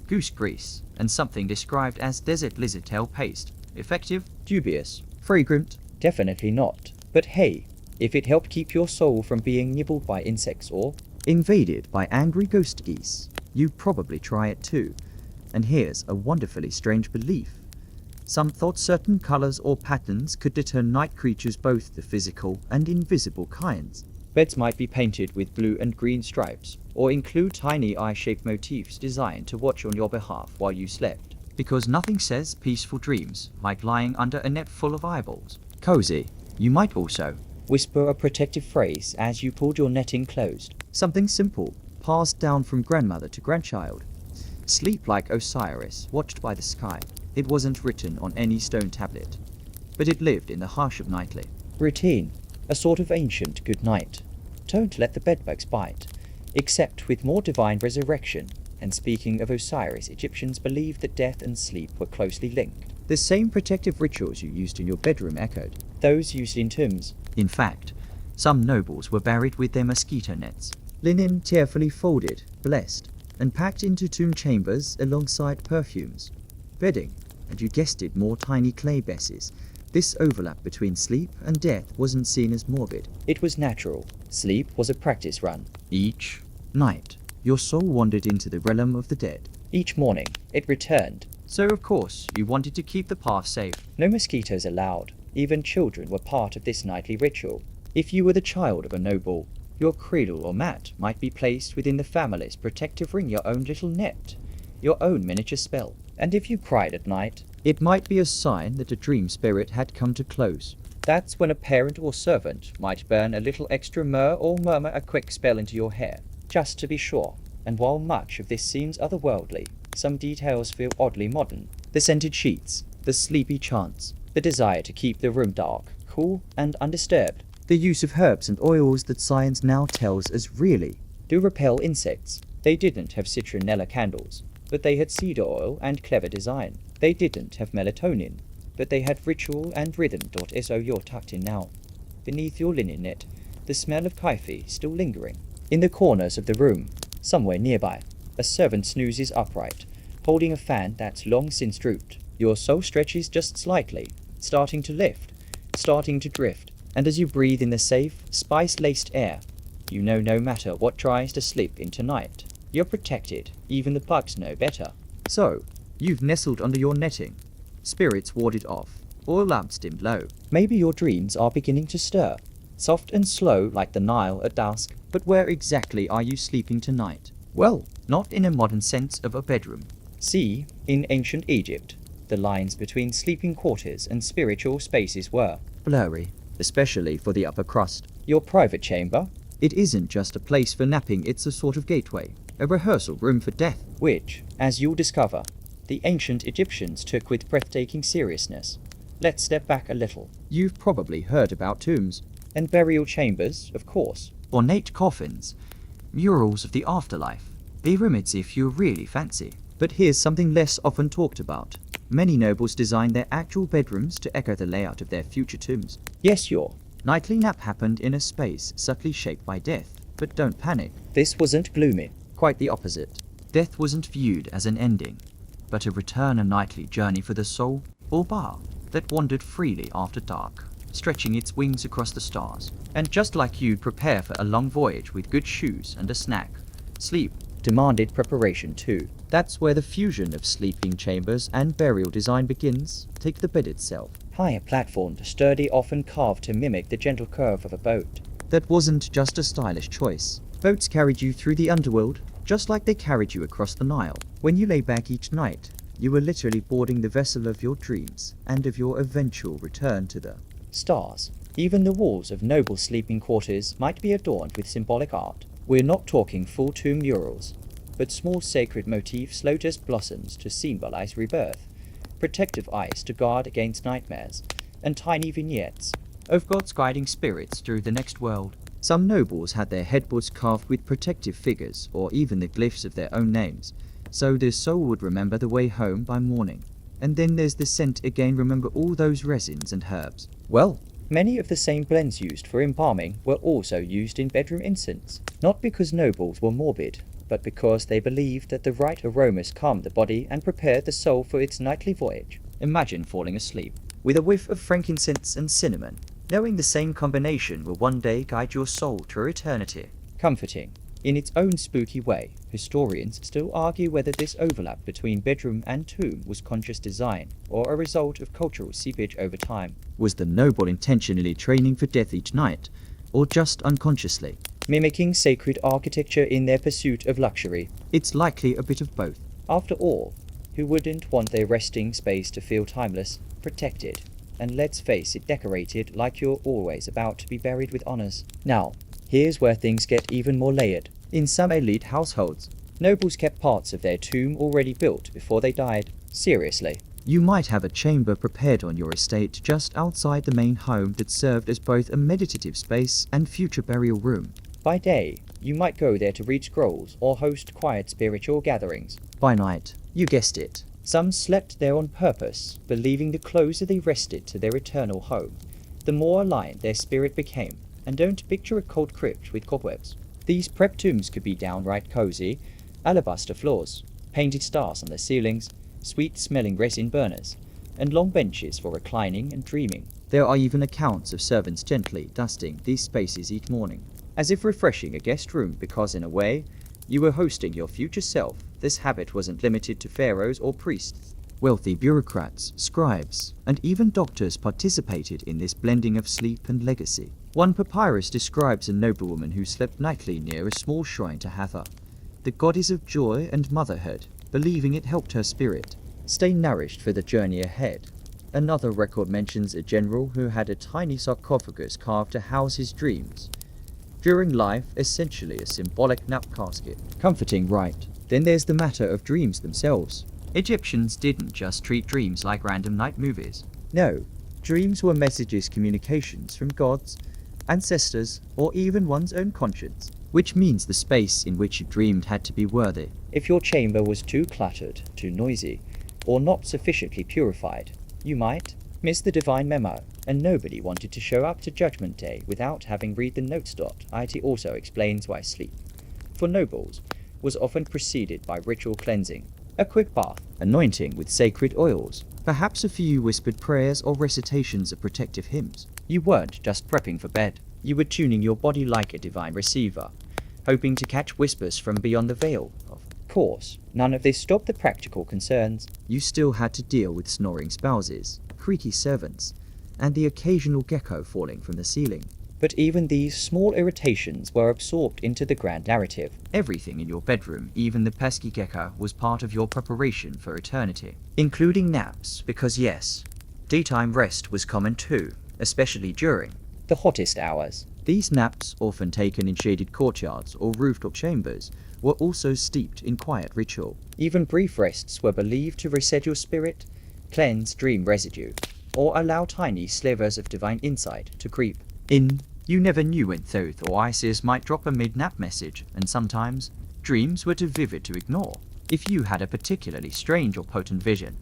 goose grease, and something described as desert lizard tail paste. Effective? Dubious. Fragrant? Definitely not. But hey, if it helped keep your soul from being nibbled by insects or invaded by angry ghost geese, you'd probably try it too. And here's a wonderfully strange belief. Some thought certain colors or patterns could deter night creatures, both the physical and invisible kinds. Beds might be painted with blue and green stripes, or include tiny eye-shaped motifs designed to watch on your behalf while you slept. Because nothing says peaceful dreams like lying under a net full of eyeballs. Cozy. You might also whisper a protective phrase as you pulled your netting closed. Something simple, passed down from grandmother to grandchild. Sleep like Osiris, watched by the sky. It wasn't written on any stone tablet, but it lived in the hush of nightly routine, a sort of ancient good night. Don't let the bedbugs bite, except with more divine resurrection. And speaking of Osiris, Egyptians believed that death and sleep were closely linked. The same protective rituals you used in your bedroom echoed those used in tombs. In fact, some nobles were buried with their mosquito nets, linen tearfully folded, blessed, and packed into tomb chambers alongside perfumes, bedding, and you guessed it, more tiny clay besses. This overlap between sleep and death wasn't seen as morbid. It was natural. Sleep was a practice run. Each night, your soul wandered into the realm of the dead. Each morning, it returned. So of course, you wanted to keep the path safe. No mosquitoes allowed. Even children were part of this nightly ritual. If you were the child of a noble, your cradle or mat might be placed within the family's protective ring, your own little net, your own miniature spell. And if you cried at night, it might be a sign that a dream spirit had come to close. That's when a parent or servant might burn a little extra myrrh or murmur a quick spell into your hair, just to be sure. And while much of this seems otherworldly, some details feel oddly modern. The scented sheets, the sleepy chants, the desire to keep the room dark, cool, and undisturbed. The use of herbs and oils that science now tells us really do repel insects. They didn't have citronella candles, but they had cedar oil and clever design. They didn't have melatonin, but they had ritual and rhythm. So you're tucked in now. Beneath your linen net, the smell of coffee still lingering. In the corners of the room, somewhere nearby, a servant snoozes upright, holding a fan that's long since drooped. Your soul stretches just slightly, starting to lift, starting to drift, and as you breathe in the safe, spice-laced air, you know no matter what tries to slip in tonight, you're protected. Even the bugs know better. So, you've nestled under your netting, spirits warded off, or lamps dimmed low. Maybe your dreams are beginning to stir, soft and slow like the Nile at dusk. But where exactly are you sleeping tonight? Well, not in a modern sense of a bedroom. See, in ancient Egypt, the lines between sleeping quarters and spiritual spaces were Blurry, especially for the upper crust. your private chamber, It isn't just a place for napping, it's a sort of gateway, a rehearsal room for death. which, as you'll discover, the ancient Egyptians took with breathtaking seriousness. Let's step back a little. You've probably heard about tombs, And burial chambers, of course. ornate coffins, murals of the afterlife, pyramids if you really fancy. But here's something less often talked about. Many nobles designed their actual bedrooms to echo the layout of their future tombs. Yes, your. Nightly nap happened in a space subtly shaped by death. But don't panic, This wasn't gloomy. quite the opposite. Death wasn't viewed as an ending, but a return, a nightly journey for the soul, or bar, that wandered freely after dark, stretching its wings across the stars. And just like you'd prepare for a long voyage with good shoes and a snack, sleep Demanded preparation too. That's where the fusion of sleeping chambers and burial design begins. Take the bed itself. Higher platformed, sturdy, often carved to mimic the gentle curve of a boat. That wasn't just a stylish choice. Boats carried you through the underworld, just like they carried you across the Nile. When you lay back each night, you were literally boarding the vessel of your dreams and of your eventual return to the Stars. Even the walls of noble sleeping quarters might be adorned with symbolic art. We're not talking full tomb murals, but small sacred motifs, lotus blossoms to symbolize rebirth, protective eyes to guard against nightmares, and tiny vignettes of God's guiding spirits through the next world. Some nobles had their headboards carved with protective figures or even the glyphs of their own names, so their soul would remember the way home by morning. And then there's the scent again, remember all those resins and herbs. Well, many of the same blends used for embalming were also used in bedroom incense, not because nobles were morbid, but because they believed that the right aromas calmed the body and prepared the soul for its nightly voyage. Imagine falling asleep With a whiff of frankincense and cinnamon, knowing the same combination will one day guide your soul through eternity. comforting. In its own spooky way, historians still argue whether this overlap between bedroom and tomb was conscious design, or a result of cultural seepage over time. Was the noble intentionally training for death each night, or just unconsciously? Mimicking sacred architecture in their pursuit of luxury. It's likely a bit of both. After all, who wouldn't want their resting space to feel timeless, protected, and let's face it, decorated like you're always about to be buried with honors? Now, here's where things get even more layered. In some elite households, Nobles kept parts of their tomb already built before they died. Seriously. you might have a chamber prepared on your estate just outside the main home that served as both a meditative space and future burial room. By day, you might go there to read scrolls or host quiet spiritual gatherings. By night, you guessed it, Some slept there on purpose, believing the closer they rested to their eternal home, the more aligned their spirit became. And don't picture a cold crypt with cobwebs. These prep tombs could be downright cozy, alabaster floors, painted stars on the ceilings, sweet-smelling resin burners, and long benches for reclining and dreaming. There are even accounts of servants gently dusting these spaces each morning, As if refreshing a guest room because, in a way, you were hosting your future self. This habit wasn't limited to pharaohs or priests. Wealthy bureaucrats, scribes, and even doctors participated in this blending of sleep and legacy. One papyrus describes a noblewoman who slept nightly near a small shrine to Hathor, the goddess of joy and motherhood, believing it helped her spirit Stay nourished for the journey ahead. Another record mentions a general who had a tiny sarcophagus carved to house his dreams. During life, essentially a symbolic nap casket. Comforting, right? Then there's the matter of dreams themselves. Egyptians didn't just treat dreams like random night movies. No, dreams were messages, communications from gods, ancestors, or even one's own conscience. Which means the space in which you dreamed had to be worthy. If your chamber was too cluttered, too noisy, or not sufficiently purified, you might miss the divine memo, and nobody wanted to show up to Judgment Day without having read the notes. It also explains why sleep, for nobles, was often preceded by ritual cleansing. A quick bath. Anointing with sacred oils. Perhaps a few whispered prayers or recitations of protective hymns. You weren't just prepping for bed. You were tuning your body like a divine receiver, hoping to catch whispers from beyond the veil. Of course, none of this stopped the practical concerns. You still had to deal with snoring spouses, creaky servants, and the occasional gecko falling from the ceiling. But even these small irritations were absorbed into the grand narrative. Everything in your bedroom, even the pesky gecko, was part of your preparation for eternity. Including naps, because yes, daytime rest was common too, especially during The hottest hours. these naps, often taken in shaded courtyards or rooftop chambers, were also steeped in quiet ritual. Even brief rests were believed to reset your spirit, cleanse dream residue, or allow tiny slivers of divine insight to creep In, you never knew when Thoth or Isis might drop a mid-nap message, and sometimes dreams were too vivid to ignore. If you had a particularly strange or potent vision,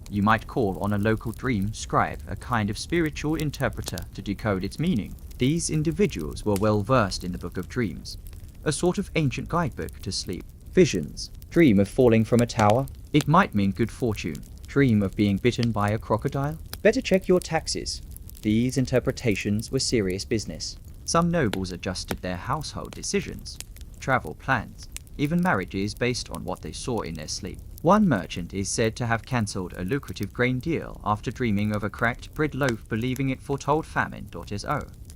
you might call on a local dream scribe, a kind of spiritual interpreter, to decode its meaning. These individuals were well versed in the Book of Dreams, a sort of ancient guidebook to sleep. visions. Dream of falling from a tower. It might mean good fortune. Dream of being bitten by a crocodile. Better check your taxes. These interpretations were serious business. Some nobles adjusted their household decisions, travel plans, even marriages based on what they saw in their sleep. One merchant is said to have cancelled a lucrative grain deal after dreaming of a cracked bread loaf, believing it foretold famine.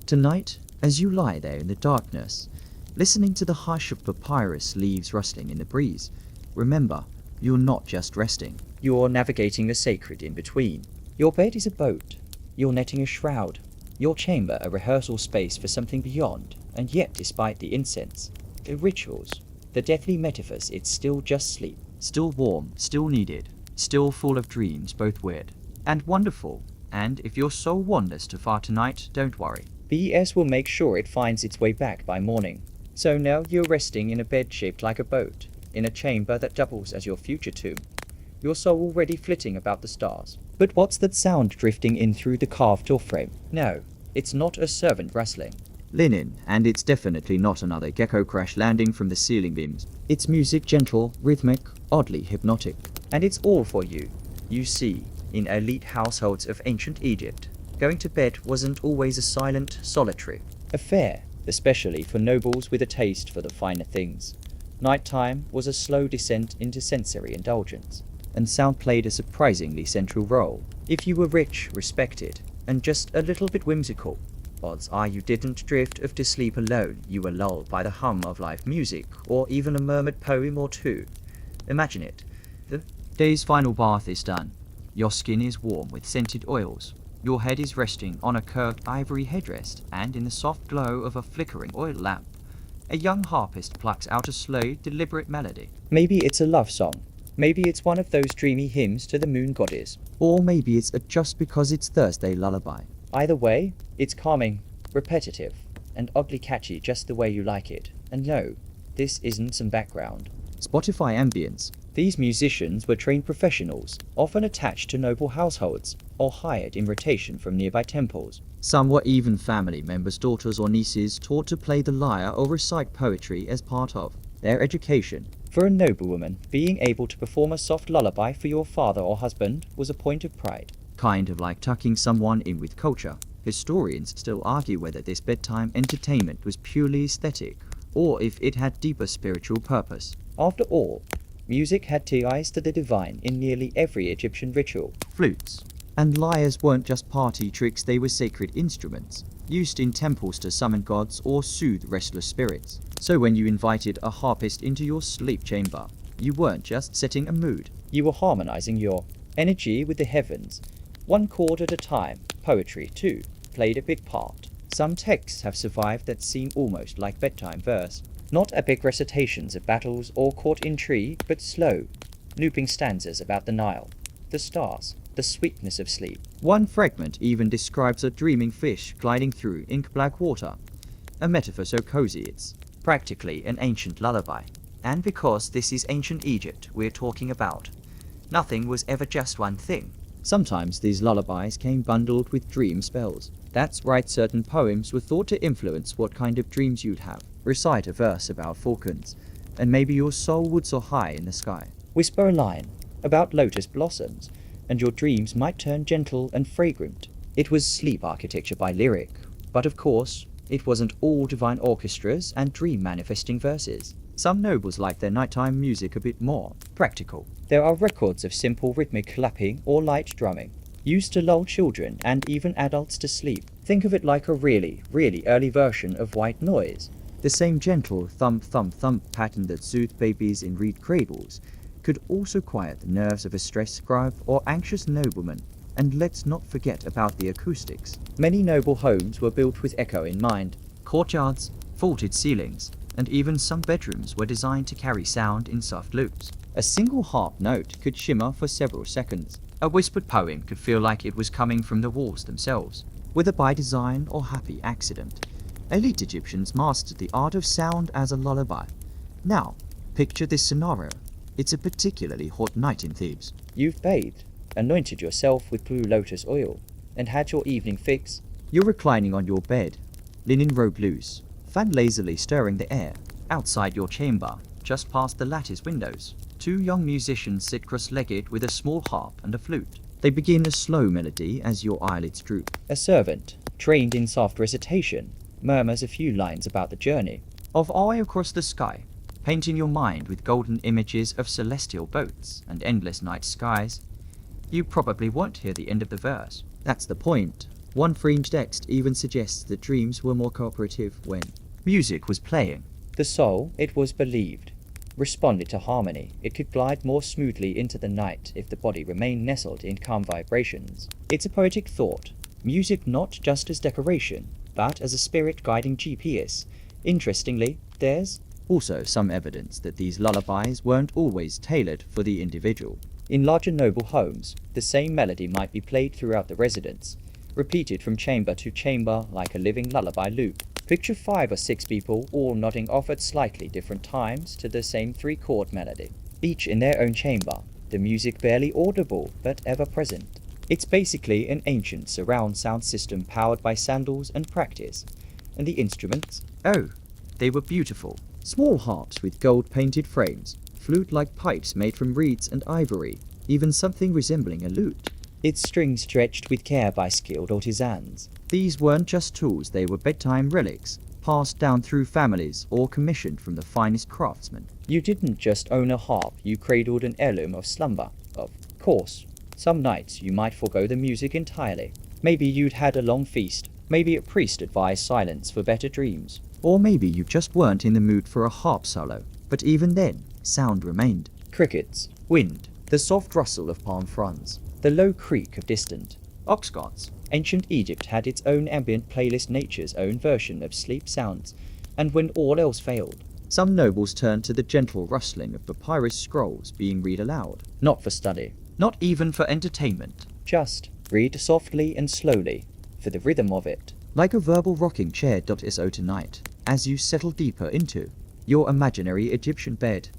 Tonight, as you lie there in the darkness, listening to the hush of papyrus leaves rustling in the breeze, remember, you're not just resting. You're navigating the sacred in between. Your bed is a boat. Your netting a shroud. Your chamber a rehearsal space for something beyond. And yet, despite the incense, the rituals, the deathly metaphors, it's still just sleep. Still warm, still needed, still full of dreams, both weird and wonderful. And if your soul wanders too far tonight, don't worry. BS will make sure it finds its way back by morning. So now you're resting in a bed shaped like a boat, in a chamber that doubles as your future tomb. Your soul already flitting about the stars. But what's that sound drifting in through the carved door frame? No, it's not a servant rustling. Linen, and it's definitely not another gecko crash landing from the ceiling beams. It's music, gentle, rhythmic, oddly hypnotic. And it's all for you. You see, in elite households of ancient Egypt, going to bed wasn't always a silent, solitary affair, especially for nobles with a taste for the finer things. Nighttime was a slow descent into sensory indulgence, and sound played a surprisingly central role. If you were rich, respected, and just a little bit whimsical, odds are you didn't drift off to sleep alone. You were lulled by the hum of live music, or even a murmured poem or two. Imagine it. The day's final bath is done. Your skin is warm with scented oils. Your head is resting on a curved ivory headrest, and in the soft glow of a flickering oil lamp, a young harpist plucks out a slow, deliberate melody. Maybe it's a love song. Maybe it's one of those dreamy hymns to the moon goddess. Or maybe it's a just because it's Thursday lullaby. Either way, it's calming, repetitive, and oddly catchy just the way you like it. And no, this isn't some background. Spotify ambience. These musicians were trained professionals, often attached to noble households, or hired in rotation from nearby temples. Some were even family members' daughters or nieces taught to play the lyre or recite poetry as part of their education. For a noblewoman, being able to perform a soft lullaby for your father or husband was a point of pride. Kind of like tucking someone in with culture. Historians still argue whether this bedtime entertainment was purely aesthetic, or if it had deeper spiritual purpose. After all, music had ties to the divine in nearly every Egyptian ritual. Flutes and lyres weren't just party tricks, they were sacred instruments, used in temples to summon gods or soothe restless spirits. So when you invited a harpist into your sleep chamber, you weren't just setting a mood. You were harmonizing your energy with the heavens, one chord at a time. Poetry, too, played a big part. Some texts have survived that seem almost like bedtime verse. Not epic recitations of battles or court intrigue, but slow, looping stanzas about the Nile, the stars, the sweetness of sleep. One fragment even describes a dreaming fish gliding through ink-black water, a metaphor so cozy it's practically an ancient lullaby. And because this is ancient Egypt we're talking about, nothing was ever just one thing. Sometimes these lullabies came bundled with dream spells. That's right, certain poems were thought to influence what kind of dreams you'd have. Recite a verse about falcons, and maybe your soul would soar high in the sky. Whisper a line about lotus blossoms, and your dreams might turn gentle and fragrant. It was sleep architecture by Lyric, but of course, it wasn't all divine orchestras and dream manifesting verses. Some nobles like their nighttime music a bit more practical. There are records of simple rhythmic clapping or light drumming, used to lull children and even adults to sleep. Think of it like a really, really early version of white noise. The same gentle thump thump thump pattern that soothed babies in reed cradles could also quiet the nerves of a stressed scribe or anxious nobleman. And let's not forget about the acoustics. Many noble homes were built with echo in mind. Courtyards, vaulted ceilings, and even some bedrooms were designed to carry sound in soft loops. A single harp note could shimmer for several seconds. A whispered poem could feel like it was coming from the walls themselves. Whether by design or happy accident, elite Egyptians mastered the art of sound as a lullaby. Now, picture this scenario. It's a particularly hot night in Thebes. You've bathed, anointed yourself with blue lotus oil, and had your evening fix. You're reclining on your bed, linen robe loose, fan lazily stirring the air. Outside your chamber, just past the lattice windows, two young musicians sit cross-legged with a small harp and a flute. They begin a slow melody as your eyelids droop. A servant, trained in soft recitation, murmurs a few lines about the journey. Of eye across the sky, painting your mind with golden images of celestial boats and endless night skies. You probably won't hear the end of the verse. That's the point. One fringe text even suggests that dreams were more cooperative when music was playing. The soul, it was believed, responded to harmony. It could glide more smoothly into the night if the body remained nestled in calm vibrations. It's a poetic thought. Music not just as decoration, but as a spirit guiding GPS. Interestingly, there's also some evidence that these lullabies weren't always tailored for the individual. In larger noble homes, the same melody might be played throughout the residence, repeated from chamber to chamber like a living lullaby loop. Picture 5 or 6 people all nodding off at slightly different times to the same 3-chord melody, each in their own chamber, the music barely audible but ever present. It's basically an ancient surround sound system powered by sandals and practice. And the instruments? Oh, they were beautiful. Small harps with gold-painted frames, flute-like pipes made from reeds and ivory, even something resembling a lute. Its strings stretched with care by skilled artisans. These weren't just tools, they were bedtime relics, passed down through families or commissioned from the finest craftsmen. You didn't just own a harp, you cradled an heirloom of slumber. Of course, some nights you might forgo the music entirely. Maybe you'd had a long feast, maybe a priest advised silence for better dreams. Or maybe you just weren't in the mood for a harp solo. But even then, sound remained. Crickets, wind, the soft rustle of palm fronds, the low creak of distant ox carts. Ancient Egypt had its own ambient playlist, nature's own version of sleep sounds, and when all else failed, some nobles turned to the gentle rustling of papyrus scrolls being read aloud. Not for study, not even for entertainment. Just read softly and slowly, for the rhythm of it. Like a verbal rocking chair.so tonight, as you settle deeper into your imaginary Egyptian bed.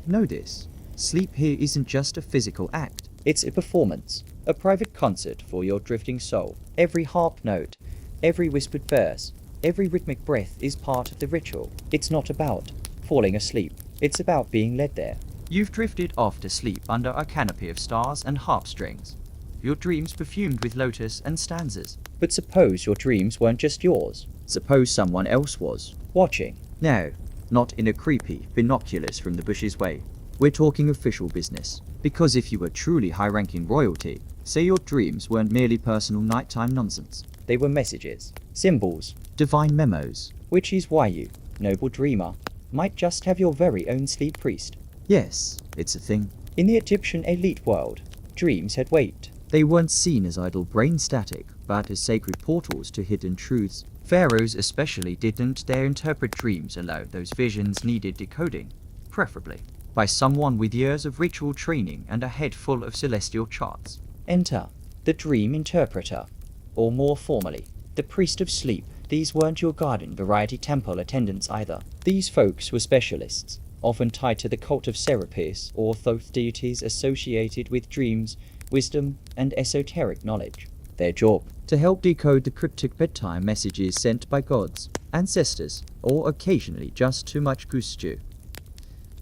Know this, sleep here isn't just a physical act. It's a performance, a private concert for your drifting soul. Every harp note, every whispered verse, every rhythmic breath is part of the ritual. It's not about falling asleep, it's about being led there. You've drifted off to sleep under a canopy of stars and harp strings, your dreams perfumed with lotus and stanzas. But suppose your dreams weren't just yours. Suppose someone else was watching. No, not in a creepy binoculars from the bushes way. We're talking official business. Because if you were truly high-ranking royalty, say your dreams weren't merely personal nighttime nonsense. They were messages, symbols, divine memos. Which is why you, noble dreamer, might just have your very own sleep priest. Yes, it's a thing. In the Egyptian elite world, dreams had weight. They weren't seen as idle brain static, but as sacred portals to hidden truths. Pharaohs especially didn't dare interpret dreams aloud. Those visions needed decoding, preferably by someone with years of ritual training and a head full of celestial charts. Enter the dream interpreter, or more formally, the priest of sleep. These weren't your garden variety temple attendants either. These folks were specialists, often tied to the cult of Serapis or Thoth deities associated with dreams, wisdom, and esoteric knowledge. Their job, to help decode the cryptic bedtime messages sent by gods, ancestors, or occasionally just too much goose stew.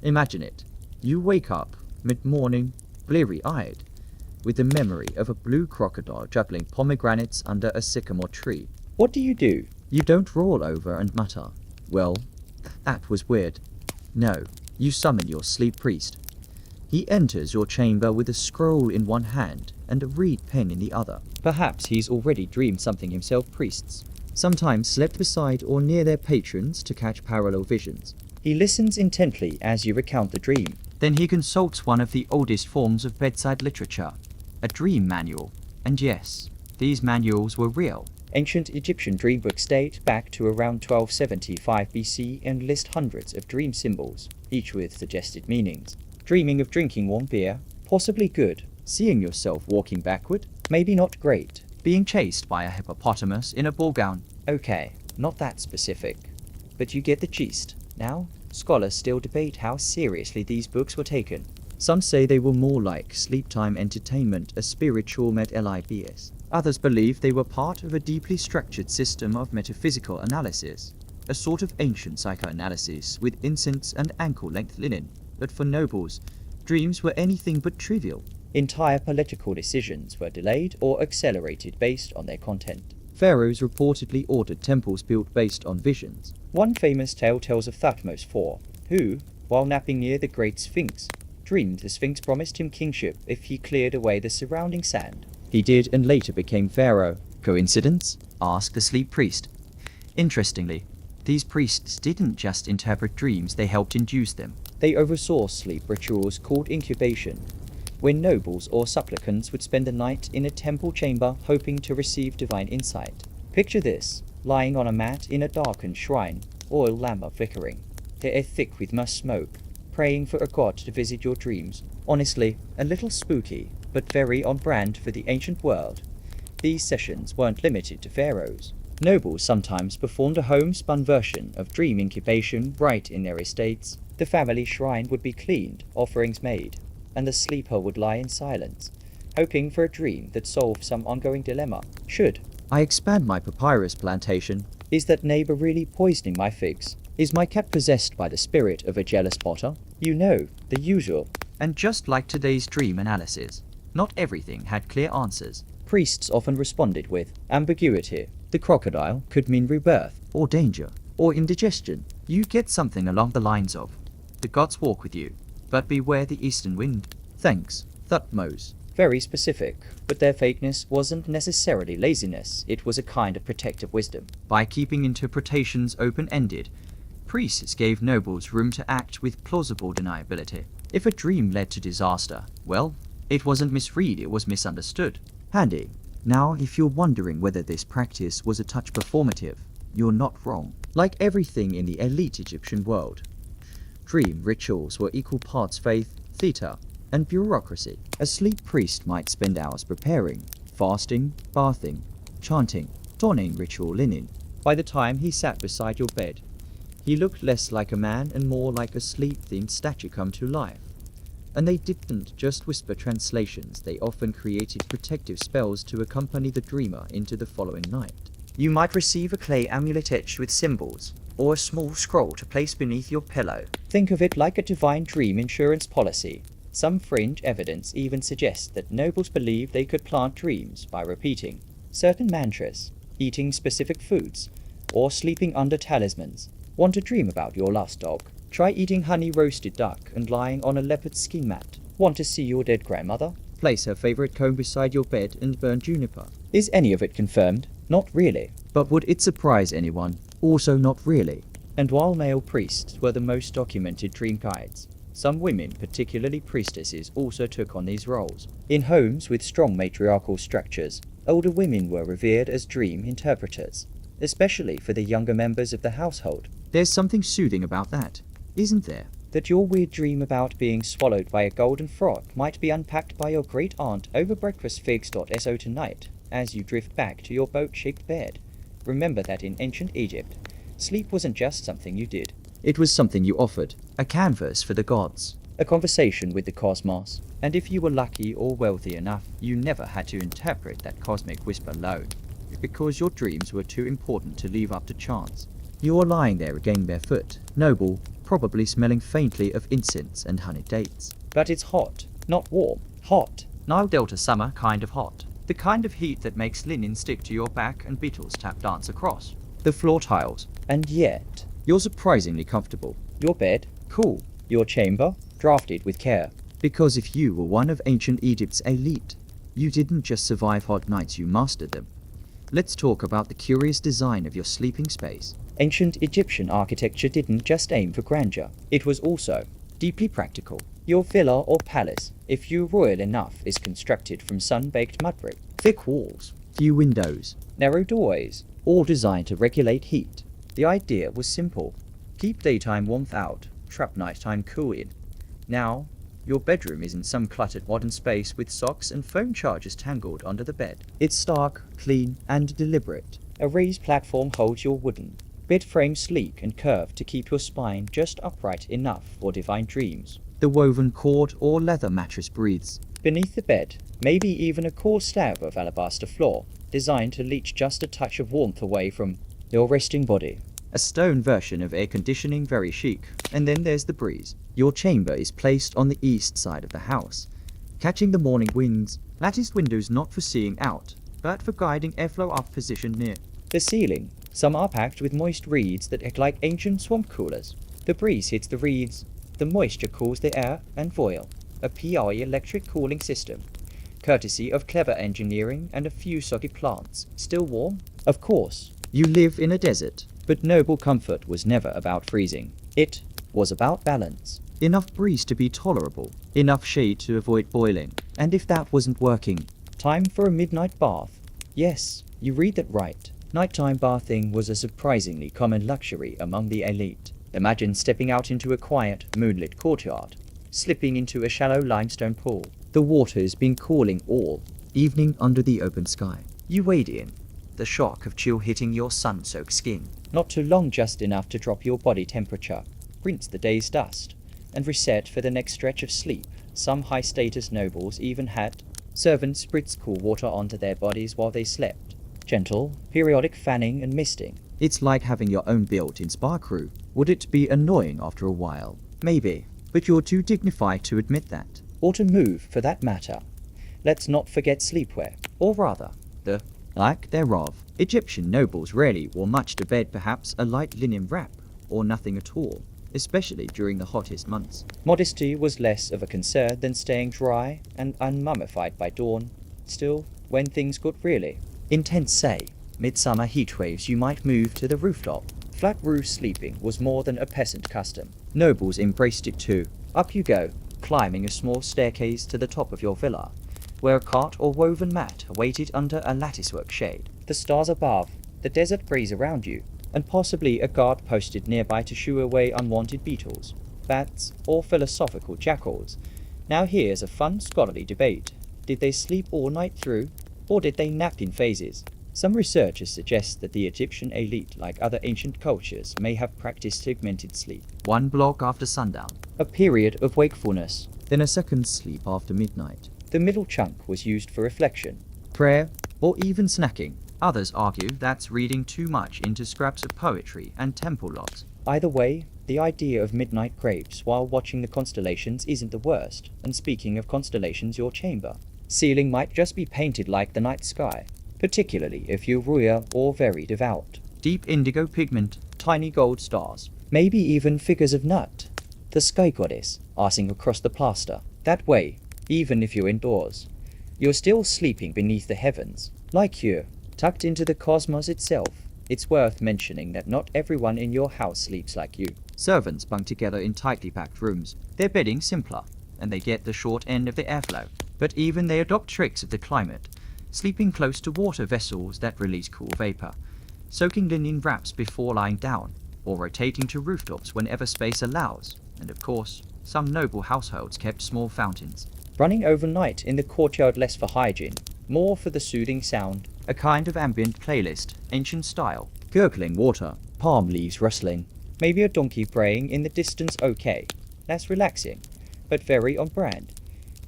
Imagine it. You wake up, mid-morning, bleary-eyed, with the memory of a blue crocodile juggling pomegranates under a sycamore tree. What do you do? You don't roll over and mutter, "Well, that was weird." No, you summon your sleep priest. He enters your chamber with a scroll in one hand and a reed pen in the other. Perhaps he's already dreamed something himself. Priests Sometimes slept beside or near their patrons to catch parallel visions. He listens intently as you recount the dream. Then he consults one of the oldest forms of bedside literature, a dream manual. And yes, these manuals were real. Ancient Egyptian dream books date back to around 1275 BC and list hundreds of dream symbols, each with suggested meanings. Dreaming of drinking warm beer? Possibly good. Seeing yourself walking backward? Maybe not great. Being chased by a hippopotamus in a ball gown. Okay, not that specific. But you get the gist. Now, scholars still debate how seriously these books were taken. Some say they were more like sleep-time entertainment, a spiritual libs. Others believe they were part of a deeply structured system of metaphysical analysis, a sort of ancient psychoanalysis with incense and ankle-length linen. But for nobles, dreams were anything but trivial. Entire political decisions were delayed or accelerated based on their content. Pharaohs reportedly ordered temples built based on visions. One famous tale tells of Thutmose IV, who, while napping near the Great Sphinx, dreamed the Sphinx promised him kingship if he cleared away the surrounding sand. He did and later became pharaoh. Coincidence? Ask the sleep priest. Interestingly, these priests didn't just interpret dreams, they helped induce them. They oversaw sleep rituals called incubation, when nobles or supplicants would spend the night in a temple chamber hoping to receive divine insight. Picture this, lying on a mat in a darkened shrine, oil lamp flickering, the air thick with musk smoke, praying for a god to visit your dreams. Honestly, a little spooky, but very on brand for the ancient world. These sessions weren't limited to pharaohs. Nobles sometimes performed a homespun version of dream incubation right in their estates. The family shrine would be cleaned, offerings made, and the sleeper would lie in silence, hoping for a dream that solved some ongoing dilemma. Should I expand my papyrus plantation? Is that neighbor really poisoning my figs? Is my cat possessed by the spirit of a jealous potter? You know, the usual. And just like today's dream analysis, not everything had clear answers. Priests often responded with ambiguity. The crocodile could mean rebirth, or danger, or indigestion. You get something along the lines of, "The gods walk with you, but beware the eastern wind." Thanks, Thutmose. Very specific, but their vagueness wasn't necessarily laziness, it was a kind of protective wisdom. By keeping interpretations open-ended, priests gave nobles room to act with plausible deniability. If a dream led to disaster, well, it wasn't misread, it was misunderstood. Handy. Now, if you're wondering whether this practice was a touch performative, you're not wrong. Like everything in the elite Egyptian world, dream rituals were equal parts faith, theater, and bureaucracy. A sleep priest might spend hours preparing, fasting, bathing, chanting, donning ritual linen. By the time he sat beside your bed, he looked less like a man and more like a sleep-themed statue come to life. And they didn't just whisper translations, they often created protective spells to accompany the dreamer into the following night. You might receive a clay amulet etched with symbols, or a small scroll to place beneath your pillow. Think of it like a divine dream insurance policy. Some fringe evidence even suggests that nobles believed they could plant dreams by repeating certain mantras, eating specific foods, or sleeping under talismans. Want to dream about your lost dog? Try eating honey roasted duck and lying on a leopard skin mat. Want to see your dead grandmother? Place her favorite comb beside your bed and burn juniper. Is any of it confirmed? Not really. But would it surprise anyone? Also not really. And while male priests were the most documented dream guides, some women, particularly priestesses, also took on these roles. In homes with strong matriarchal structures, older women were revered as dream interpreters, especially for the younger members of the household. There's something soothing about that, isn't there? That your weird dream about being swallowed by a golden frog might be unpacked by your great aunt over breakfastfigs.so tonight as you drift back to your boat-shaped bed. Remember that in ancient Egypt, sleep wasn't just something you did. It was something you offered, a canvas for the gods. A conversation with the cosmos. And if you were lucky or wealthy enough, you never had to interpret that cosmic whisper alone, because your dreams were too important to leave up to chance. You're lying there again barefoot, noble, probably smelling faintly of incense and honey dates. But it's hot, not warm, hot. Nile Delta summer kind of hot. The kind of heat that makes linen stick to your back and beetles tap dance across the floor tiles. And yet, You're surprisingly comfortable. your bed, Cool. your chamber, drafted with care. Because if you were one of ancient Egypt's elite, you didn't just survive hot nights, you mastered them. Let's talk about the curious design of your sleeping space. Ancient Egyptian architecture didn't just aim for grandeur, it was also deeply practical. Your villa or palace, if you're royal enough, is constructed from sun-baked mud brick. Thick walls, Few windows. narrow doorways, all designed to regulate heat. The idea was simple. Keep daytime warmth out, trap nighttime cool in. Now, your bedroom isn't some cluttered modern space with socks and phone chargers tangled under the bed. It's stark, clean, and deliberate. A raised platform holds your wooden bed frame sleek and curved to keep your spine just upright enough for divine dreams. The woven cord or leather mattress breathes. Beneath the bed, maybe even a coarse slab of alabaster floor, designed to leach just a touch of warmth away from your resting body. A stone version of air conditioning, very chic. And then there's the breeze. Your chamber is placed on the east side of the house, catching the morning winds. Latticed windows not for seeing out, but for guiding airflow up position near. The ceiling, some are packed with moist reeds that act like ancient swamp coolers. The breeze hits the reeds, the moisture cools the air and voil. A PI electric cooling system, courtesy of clever engineering and a few soggy plants. Still warm? Of course. You live in a desert. But noble comfort was never about freezing. It was about balance. Enough breeze to be tolerable, enough shade to avoid boiling. And if that wasn't working, Time for a midnight bath. Yes, you read that right. Nighttime bathing was a surprisingly common luxury among the elite. Imagine stepping out into a quiet, moonlit courtyard, slipping into a shallow limestone pool. The water's been cooling all evening under the open sky. You wade in, The shock of chill hitting your sun-soaked skin. not too long, just enough to drop your body temperature, rinse the day's dust, and reset for the next stretch of sleep. Some high-status nobles even had servants spritz cool water onto their bodies while they slept. Gentle, periodic fanning and misting. It's like having your own built-in spa crew. Would it be annoying after a while? Maybe, but you're too dignified to admit that. Or to move, for that matter. Let's not forget sleepwear, or rather, the Lack thereof. Egyptian nobles rarely wore much to bed, perhaps a light linen wrap, or nothing at all, especially during the hottest months. modesty was less of a concern than staying dry and unmummified by dawn. Still, when things got really intense, say, midsummer heat waves, you might move to the rooftop. Flat roof sleeping was more than a peasant custom. Nobles embraced it too. Up you go, climbing a small staircase to the top of your villa, where a cot or woven mat awaited under a latticework shade. The stars above, the desert breeze around you, and possibly a guard posted nearby to shoo away unwanted beetles, bats, or philosophical jackals. Now here's a fun scholarly debate. Did they sleep all night through, or did they nap in phases? Some researchers suggest that the Egyptian elite, like other ancient cultures, may have practiced segmented sleep, One block after sundown, a period of wakefulness. then a second sleep after midnight. The middle chunk was used for reflection. Prayer, or even snacking. Others argue that's reading too much into scraps of poetry and temple logs. Either way, the idea of midnight grapes while watching the constellations isn't the worst. And speaking of constellations, your chamber ceiling might just be painted like the night sky, particularly if you're royal or very devout. Deep indigo pigment. Tiny gold stars, maybe even figures of Nut, the sky goddess, arcing across the plaster. That way, even if you're indoors, you're still sleeping beneath the heavens, like you, tucked into the cosmos itself. It's worth mentioning that not everyone in your house sleeps like you. Servants bunk together in tightly packed rooms. Their bedding simpler, and they get the short end of the airflow. But even they adopt tricks of the climate, sleeping close to water vessels that release cool vapor, soaking linen wraps before lying down, or rotating to rooftops whenever space allows. And of course, some noble households kept small fountains. Running overnight in the courtyard, less for hygiene, more for the soothing sound. A kind of ambient playlist, ancient style. Gurgling water, palm leaves rustling, maybe a donkey braying in the distance. Okay, that's relaxing, but very on brand.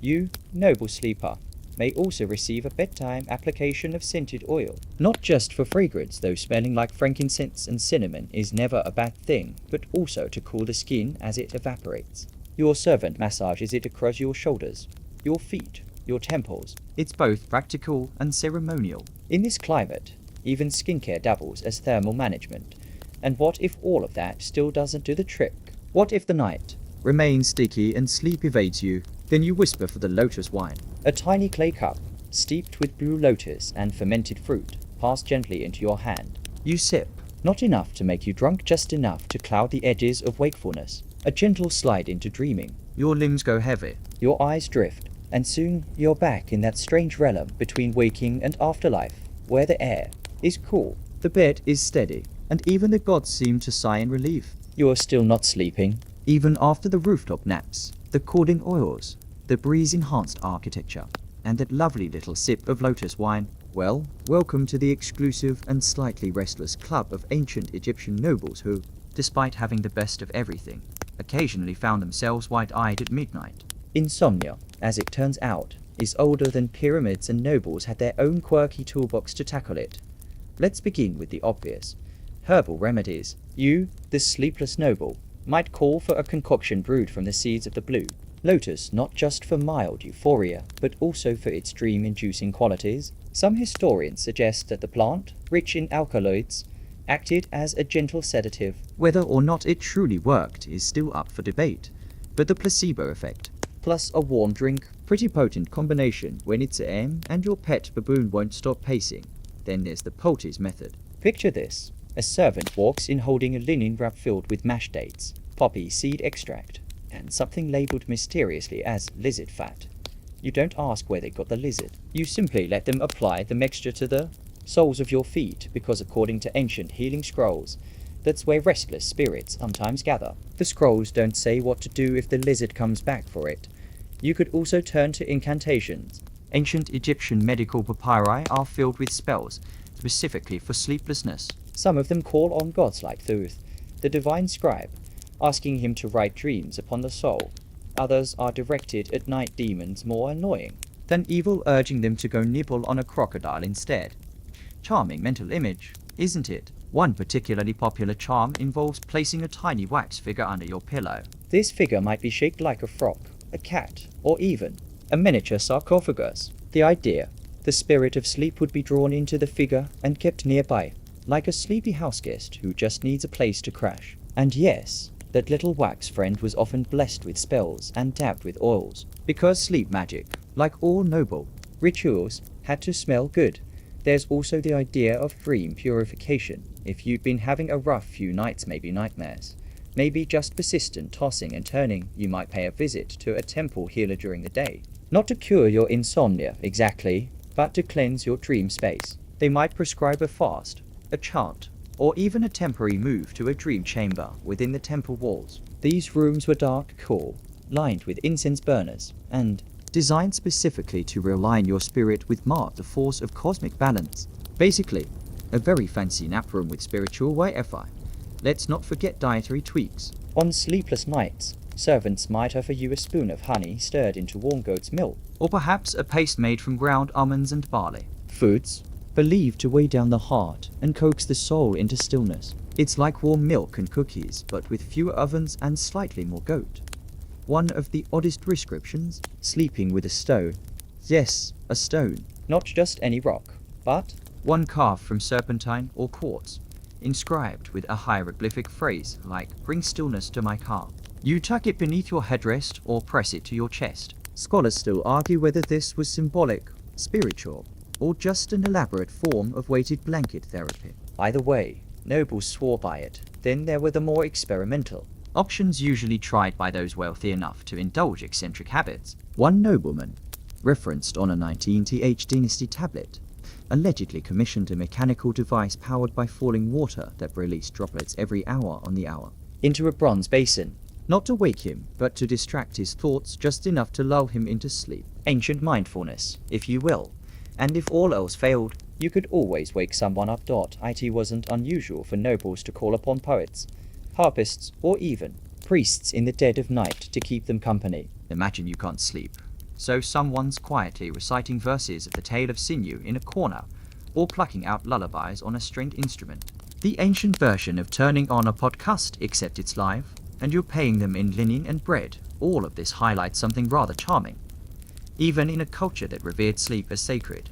You, noble sleeper, may also receive a bedtime application of scented oil. Not just for fragrance, though smelling like frankincense and cinnamon is never a bad thing, but also to cool the skin as it evaporates. Your servant massages it across your shoulders, your feet, your temples. It's both practical and ceremonial. In this climate, even skincare doubles as thermal management. And what if all of that still doesn't do the trick? What if the night Remains sticky and sleep evades you, then you whisper for the lotus wine. a tiny clay cup, steeped with blue lotus and fermented fruit, passed gently into your hand? You sip. Not enough to make you drunk, just enough to cloud the edges of wakefulness. A gentle slide into dreaming. Your limbs go heavy. Your eyes drift, and soon you're back in that strange realm between waking and afterlife, where the air is cool. The bed is steady, and even the gods seem to sigh in relief. You're still not sleeping. Even after the rooftop naps, the cooling oils, the breeze-enhanced architecture, and that lovely little sip of lotus wine. Well, welcome to the exclusive and slightly restless club of ancient Egyptian nobles who, despite having the best of everything, occasionally found themselves wide-eyed at midnight. Insomnia, as it turns out, is older than pyramids, and nobles had their own quirky toolbox to tackle it. Let's begin with the obvious. Herbal remedies. You, the sleepless noble, might call for a concoction brewed from the seeds of the blue lotus, not just for mild euphoria, but also for its dream-inducing qualities. Some historians suggest that the plant, rich in alkaloids, acted as a gentle sedative. Whether or not it truly worked is still up for debate, but the placebo effect, Plus a warm drink. pretty potent combination when it's AM and your pet baboon won't stop pacing. Then there's the poultice method. Picture this. A servant walks in holding a linen wrap filled with mashed dates, poppy seed extract, and something labeled mysteriously as lizard fat. You don't ask where they got the lizard. You simply let them apply the mixture to the soles of your feet, because according to ancient healing scrolls, that's where restless spirits sometimes gather. The scrolls don't say what to do if the lizard comes back for it. You could also turn to incantations. Ancient Egyptian medical papyri are filled with spells, specifically for sleeplessness. Some of them call on gods like Thoth, the divine scribe, asking him to write dreams upon the soul. Others are directed at night demons more annoying Than evil, urging them to go nibble on a crocodile instead. Charming mental image, isn't it? One particularly popular charm involves placing a tiny wax figure under your pillow. This figure might be shaped like a frog, a cat, or even a miniature sarcophagus. The idea, the spirit of sleep would be drawn into the figure and kept nearby, like a sleepy houseguest who just needs a place to crash. And yes, that little wax friend was often blessed with spells and dabbed with oils, because sleep magic, like all noble rituals, had to smell good. There's also the idea of dream purification. If you've been having a rough few nights, maybe nightmares, maybe just persistent tossing and turning, you might pay a visit to a temple healer during the day. Not to cure your insomnia exactly, but to cleanse your dream space. They might prescribe a fast, a chant, or even a temporary move to a dream chamber within the temple walls. These rooms were dark, cool, lined with incense burners, and Designed specifically to realign your spirit with Myrrh, the force of cosmic balance. Basically, a very fancy nap room with spiritual Wi-Fi. Let's not forget dietary tweaks. on sleepless nights, servants might offer you a spoon of honey stirred into warm goat's milk. Or perhaps a paste made from ground almonds and barley. Foods believed to weigh down the heart and coax the soul into stillness. It's like warm milk and cookies, but with fewer ovens and slightly more goat. One of the oddest prescriptions, Sleeping with a stone. yes, a stone. Not just any rock, but One carved from serpentine or quartz, inscribed with a hieroglyphic phrase like, "Bring stillness to my car." You tuck it beneath your headrest or press it to your chest. Scholars still argue whether this was symbolic, spiritual, or just an elaborate form of weighted blanket therapy. either way, nobles swore by it. Then there were the more experimental. Options usually tried by those wealthy enough to indulge eccentric habits. One nobleman, referenced on a 19th dynasty tablet, allegedly commissioned a mechanical device powered by falling water that released droplets every hour on the hour. Into a bronze basin. Not to wake him, but to distract his thoughts just enough to lull him into sleep. Ancient mindfulness, if you will. And if all else failed, you could always wake someone up. It wasn't unusual for nobles to call upon poets, harpists, or even priests in the dead of night to keep them company. Imagine you can't sleep, so someone's quietly reciting verses of the Tale of Sinew in a corner, or plucking out lullabies on a stringed instrument. The ancient version of turning on a podcast, except it's live, and you're paying them in linen and bread, all of this highlights something rather charming. Even in a culture that revered sleep as sacred,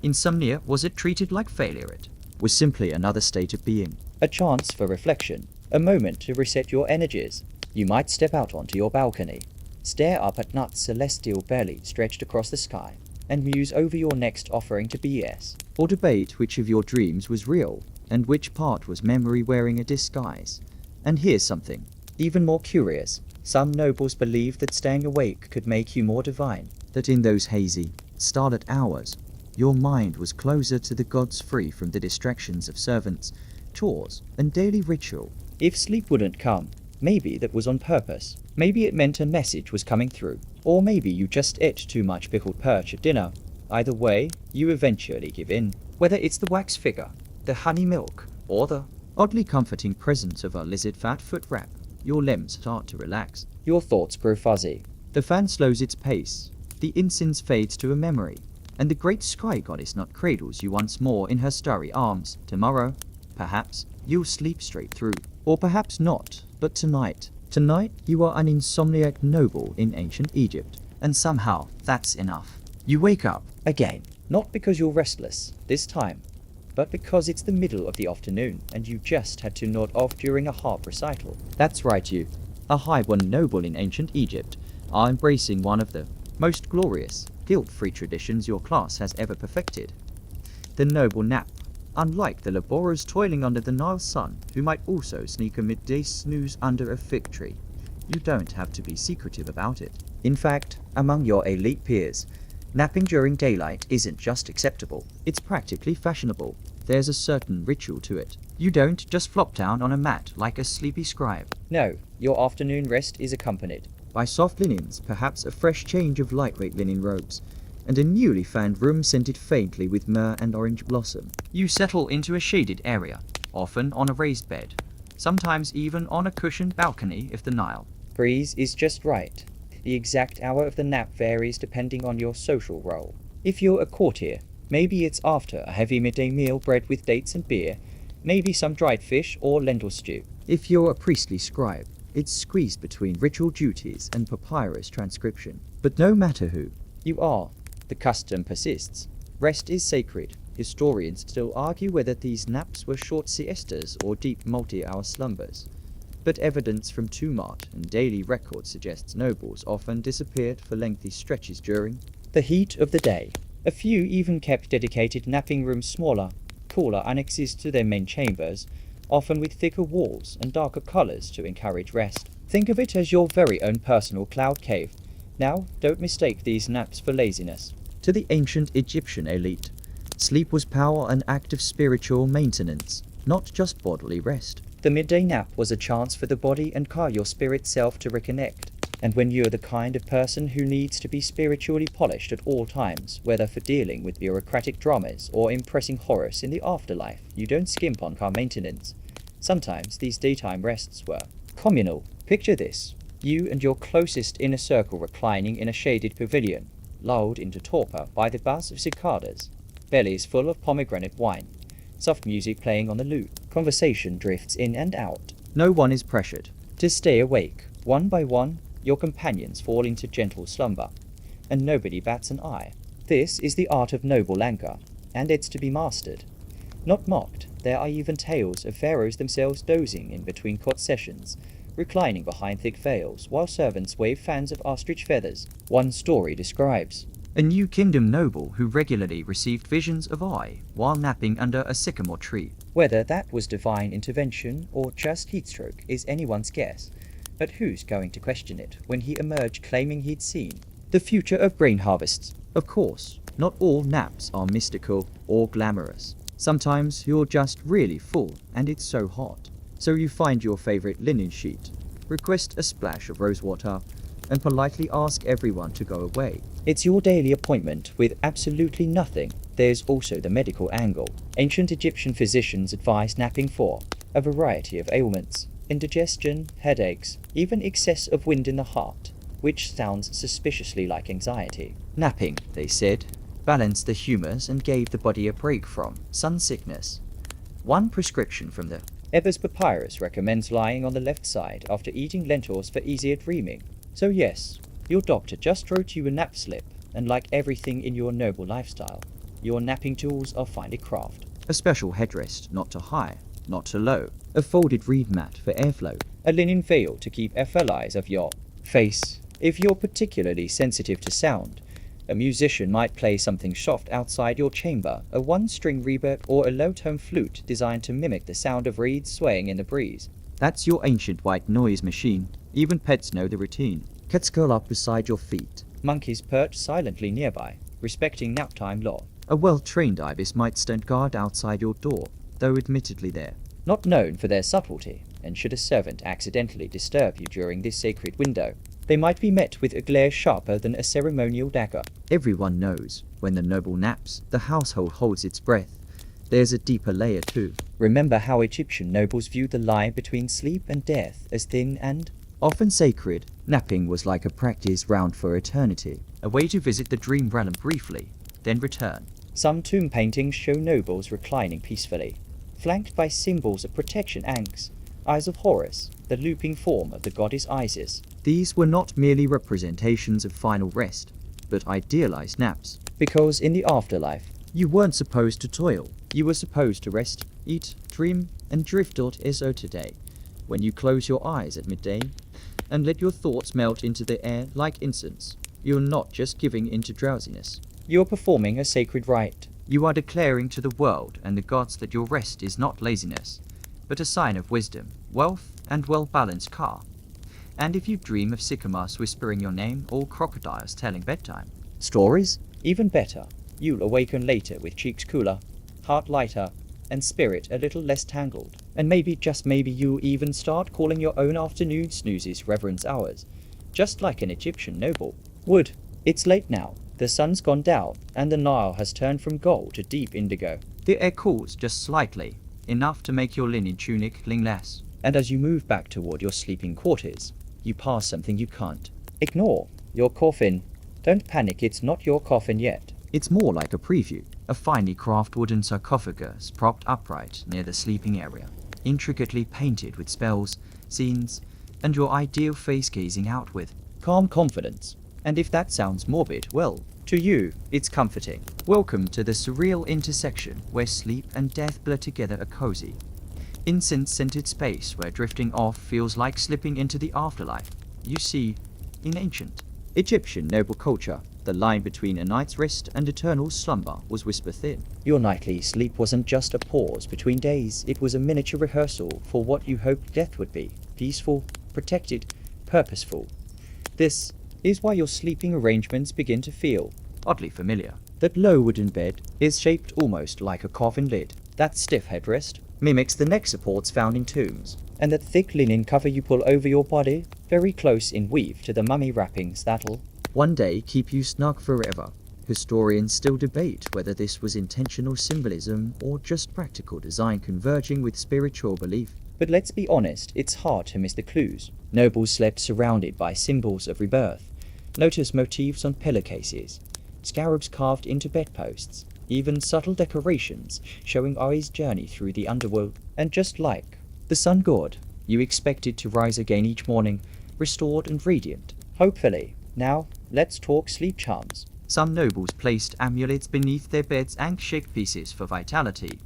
insomnia wasn't treated like failure. It was simply another state of being. A chance for reflection, a moment to reset your energies. You might step out onto your balcony, stare up at Nut's celestial belly stretched across the sky, and muse over your next offering to BS. Or debate which of your dreams was real, and which part was memory wearing a disguise. And here's something even more curious. Some nobles believed that staying awake could make you more divine. That in those hazy, starlit hours, your mind was closer to the gods, free from the distractions of servants, chores, and daily ritual. If sleep wouldn't come, maybe that was on purpose. Maybe it meant a message was coming through. Or maybe you just ate too much pickled perch at dinner. Either way, you eventually give in. Whether it's the wax figure, the honey milk, or the oddly comforting presence of a lizard fat foot wrap, your limbs start to relax. Your thoughts grow fuzzy. The fan slows its pace, the incense fades to a memory, and the great sky goddess Nut cradles you once more in her starry arms. Tomorrow, perhaps, you'll sleep straight through. Or perhaps not, but tonight you are an insomniac noble in ancient Egypt. And somehow, that's enough. You wake up. Again, not because you're restless, this time, but because it's the middle of the afternoon and you just had to nod off during a harp recital. That's right, you, a highborn noble in ancient Egypt, are embracing one of the most glorious, guilt-free traditions your class has ever perfected. The noble nap. Unlike the laborers toiling under the Nile sun, who might also sneak a midday snooze under a fig tree, you don't have to be secretive about it. In fact, among your elite peers, napping during daylight isn't just acceptable. It's practically fashionable. There's a certain ritual to it. You don't just flop down on a mat like a sleepy scribe. No, your afternoon rest is accompanied by soft linens, perhaps a fresh change of lightweight linen robes, and a newly fanned room scented faintly with myrrh and orange blossom. You settle into a shaded area, often on a raised bed, sometimes even on a cushioned balcony if the Nile breeze is just right. The exact hour of the nap varies depending on your social role. If you're a courtier, maybe it's after a heavy midday meal bred with dates and beer, maybe some dried fish or lentil stew. If you're a priestly scribe, it's squeezed between ritual duties and papyrus transcription. But no matter who you are, the custom persists. Rest is sacred. Historians still argue whether these naps were short siestas or deep multi-hour slumbers. But evidence from Tumart and daily records suggests nobles often disappeared for lengthy stretches during the heat of the day. A few even kept dedicated napping rooms smaller, cooler annexes to their main chambers, often with thicker walls and darker colors to encourage rest. Think of it as your very own personal cloud cave. Now, don't mistake these naps for laziness. To the ancient Egyptian elite, sleep was power and active spiritual maintenance, not just bodily rest. The midday nap was a chance for the body and your spirit self to reconnect. And when you're the kind of person who needs to be spiritually polished at all times, whether for dealing with bureaucratic dramas or impressing Horus in the afterlife, you don't skimp on car maintenance. Sometimes these daytime rests were communal. Picture this. You and your closest inner circle reclining in a shaded pavilion, lulled into torpor by the buzz of cicadas, bellies full of pomegranate wine, soft music playing on the lute. Conversation drifts in and out. No one is pressured to stay awake. One by one, your companions fall into gentle slumber, and nobody bats an eye. This is the art of noble anger, and it's to be mastered, not mocked. There are even tales of pharaohs themselves dozing in between court sessions, reclining behind thick veils, while servants wave fans of ostrich feathers. One story describes a new kingdom noble who regularly received visions of eye while napping under a sycamore tree. Whether that was divine intervention or just heatstroke is anyone's guess, but who's going to question it when he emerged claiming he'd seen the future of grain harvests? Of course, not all naps are mystical or glamorous. Sometimes you're just really full and it's so hot. So you find your favorite linen sheet, request a splash of rose water, and politely ask everyone to go away. It's your daily appointment with absolutely nothing. There's also the medical angle. Ancient Egyptian physicians advised napping for a variety of ailments: indigestion, headaches, even excess of wind in the heart, which sounds suspiciously like anxiety. Napping, they said, balanced the humors and gave the body a break from sun sickness. One prescription from the Ebers Papyrus recommends lying on the left side after eating lentils for easier dreaming. So yes, your doctor just wrote you a nap slip, and like everything in your noble lifestyle, your napping tools are finely crafted. A special headrest, not too high, not too low. A folded reed mat for airflow. A linen veil to keep FLIs of your face. If you're particularly sensitive to sound, a musician might play something soft outside your chamber, a one-string reverb or a low-tone flute designed to mimic the sound of reeds swaying in the breeze. That's your ancient white noise machine. Even pets know the routine. Cats curl up beside your feet. Monkeys perch silently nearby, respecting nap-time law. A well-trained ibis might stand guard outside your door, though admittedly there. Not known for their subtlety, and should a servant accidentally disturb you during this sacred window, they might be met with a glare sharper than a ceremonial dagger. Everyone knows, when the noble naps, the household holds its breath. There's a deeper layer too. Remember how Egyptian nobles viewed the line between sleep and death as thin and often sacred. Napping was like a practice round for eternity, a way to visit the dream realm briefly, then return. Some tomb paintings show nobles reclining peacefully, flanked by symbols of protection ankhs, eyes of Horus, the looping form of the goddess Isis. These were not merely representations of final rest, but idealized naps. Because in the afterlife, you weren't supposed to toil. You were supposed to rest, eat, dream, and drift out as o today, when you close your eyes at midday, and let your thoughts melt into the air like incense. You're not just giving into drowsiness. You're performing a sacred rite. You are declaring to the world and the gods that your rest is not laziness, but a sign of wisdom, wealth, and well-balanced car. And if you dream of sycamores whispering your name or crocodiles telling bedtime stories, even better, you'll awaken later with cheeks cooler, heart lighter, and spirit a little less tangled. And maybe, just maybe, you'll even start calling your own afternoon snoozes reverence hours, just like an Egyptian noble would. It's late now. The sun's gone down, and the Nile has turned from gold to deep indigo. The air cools just slightly, enough to make your linen tunic cling less. And as you move back toward your sleeping quarters, you pass something you can't ignore. Your coffin. Don't panic, it's not your coffin yet. It's more like a preview. A finely crafted wooden sarcophagus propped upright near the sleeping area, intricately painted with spells, scenes, and your ideal face gazing out with calm confidence. And if that sounds morbid, well, to you, it's comforting. Welcome to the surreal intersection where sleep and death blur together, a cozy, incense-scented space where drifting off feels like slipping into the afterlife. You see, in ancient Egyptian noble culture, the line between a night's rest and eternal slumber was whisper thin. Your nightly sleep wasn't just a pause between days, it was a miniature rehearsal for what you hoped death would be. Peaceful, protected, purposeful. This is why your sleeping arrangements begin to feel oddly familiar. That low wooden bed is shaped almost like a coffin lid. That stiff headrest mimics the neck supports found in tombs. And that thick linen cover you pull over your body, very close in weave to the mummy wrappings that'll one day keep you snug forever. Historians still debate whether this was intentional symbolism or just practical design converging with spiritual belief. But let's be honest, it's hard to miss the clues. Nobles slept surrounded by symbols of rebirth, lotus motifs on pillowcases, scarabs carved into bedposts, even subtle decorations showing Ari's journey through the underworld. And just like the sun god, you expected to rise again each morning, restored and radiant. Hopefully. Now, let's talk sleep charms. Some nobles placed amulets beneath their beds and shaped pieces for vitality,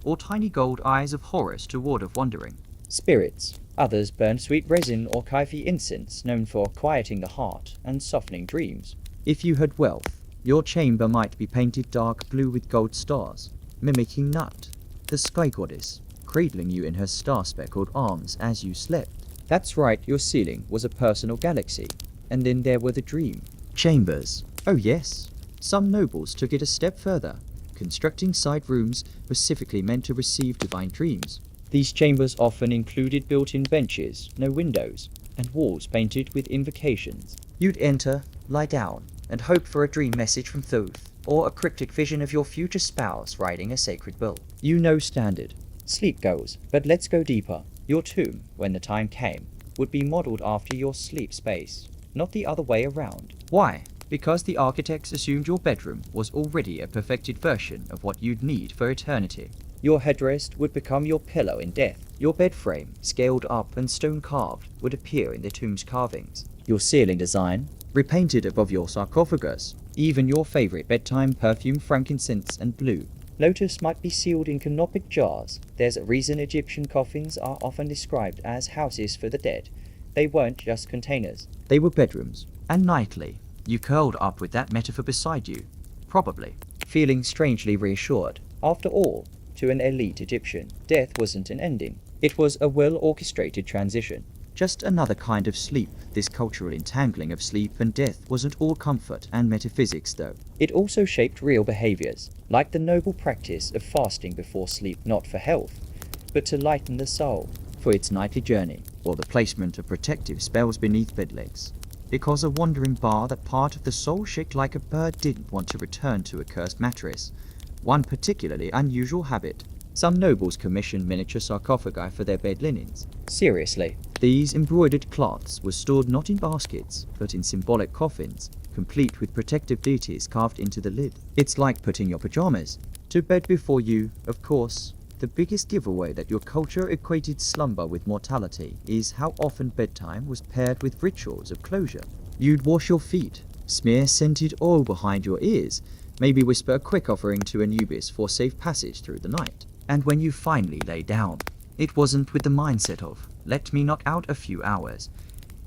or tiny gold eyes of Horus to ward off wandering spirits. Others burn sweet resin or kaifi incense, known for quieting the heart and softening dreams. If you had wealth, your chamber might be painted dark blue with gold stars, mimicking Nut, the sky goddess, cradling you in her star-speckled arms as you slept. That's right, your ceiling was a personal galaxy. And then there were the dream chambers. Oh yes, some nobles took it a step further, constructing side rooms specifically meant to receive divine dreams. These chambers often included built-in benches, no windows, and walls painted with invocations. You'd enter, lie down, and hope for a dream message from Thoth, or a cryptic vision of your future spouse riding a sacred bull. You know standard sleep goals, but let's go deeper. Your tomb, when the time came, would be modeled after your sleep space, not the other way around. Why? Because the architects assumed your bedroom was already a perfected version of what you'd need for eternity. Your headrest would become your pillow in death. Your bed frame, scaled up and stone carved, would appear in the tomb's carvings. your ceiling design, repainted above your sarcophagus, even your favorite bedtime perfume, frankincense and blue. Lotus might be sealed in canopic jars. There's a reason Egyptian coffins are often described as houses for the dead. They weren't just containers. They were bedrooms. And nightly, you curled up with that metaphor beside you, probably, Feeling strangely reassured. After all, to an elite Egyptian, death wasn't an ending. It was a well-orchestrated transition. just another kind of sleep. This cultural entangling of sleep and death wasn't all comfort and metaphysics, though. It also shaped real behaviors, like the noble practice of fasting before sleep, not for health, but to lighten the soul. For its nightly journey, or the placement of protective spells beneath bed legs. Because a wandering bar that part of the soul shaped like a bird didn't want to return to a cursed mattress. One particularly unusual habit. Some nobles commissioned miniature sarcophagi for their bed linens. Seriously. These embroidered cloths were stored not in baskets, but in symbolic coffins, complete with protective deities carved into the lid. It's like putting your pajamas to bed before you, of course. The biggest giveaway that your culture equated slumber with mortality is how often bedtime was paired with rituals of closure. You'd wash your feet, smear scented oil behind your ears, maybe whisper a quick offering to Anubis for safe passage through the night. And when you finally lay down, it wasn't with the mindset of, let me knock out a few hours.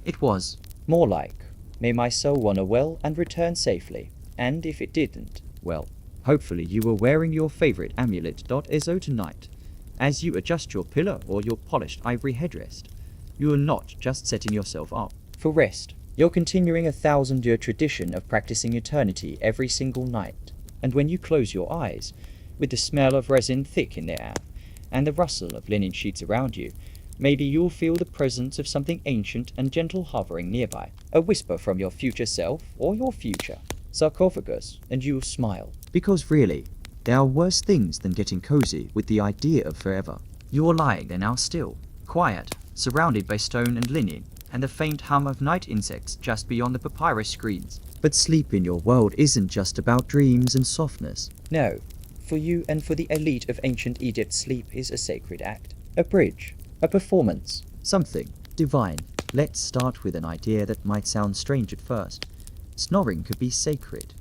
It was more like, may my soul wander well and return safely. And if it didn't, well, hopefully you were wearing your favorite amulet.eso tonight. As you adjust your pillow or your polished ivory headrest, you are not just setting yourself up for rest. You're continuing a 1,000-year tradition of practicing eternity every single night. And when you close your eyes, with the smell of resin thick in the air, and the rustle of linen sheets around you, maybe you'll feel the presence of something ancient and gentle hovering nearby, a whisper from your future self or your future sarcophagus, and you'll smile. Because really, there are worse things than getting cozy with the idea of forever. You're lying there now still, quiet, surrounded by stone and linen, and the faint hum of night insects just beyond the papyrus screens. But sleep in your world isn't just about dreams and softness. No. For you and for the elite of ancient Egypt, sleep is a sacred act, a bridge, a performance. Something divine. Let's start with an idea that might sound strange at first. Snoring could be sacred.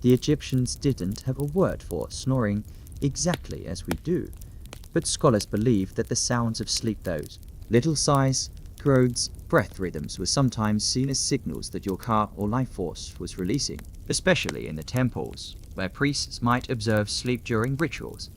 The Egyptians didn't have a word for snoring exactly as we do, but scholars believe that the sounds of sleep, those little sighs, groans, breath rhythms, were sometimes seen as signals that your ka or life force was releasing, especially in the temples, where priests might observe sleep during rituals.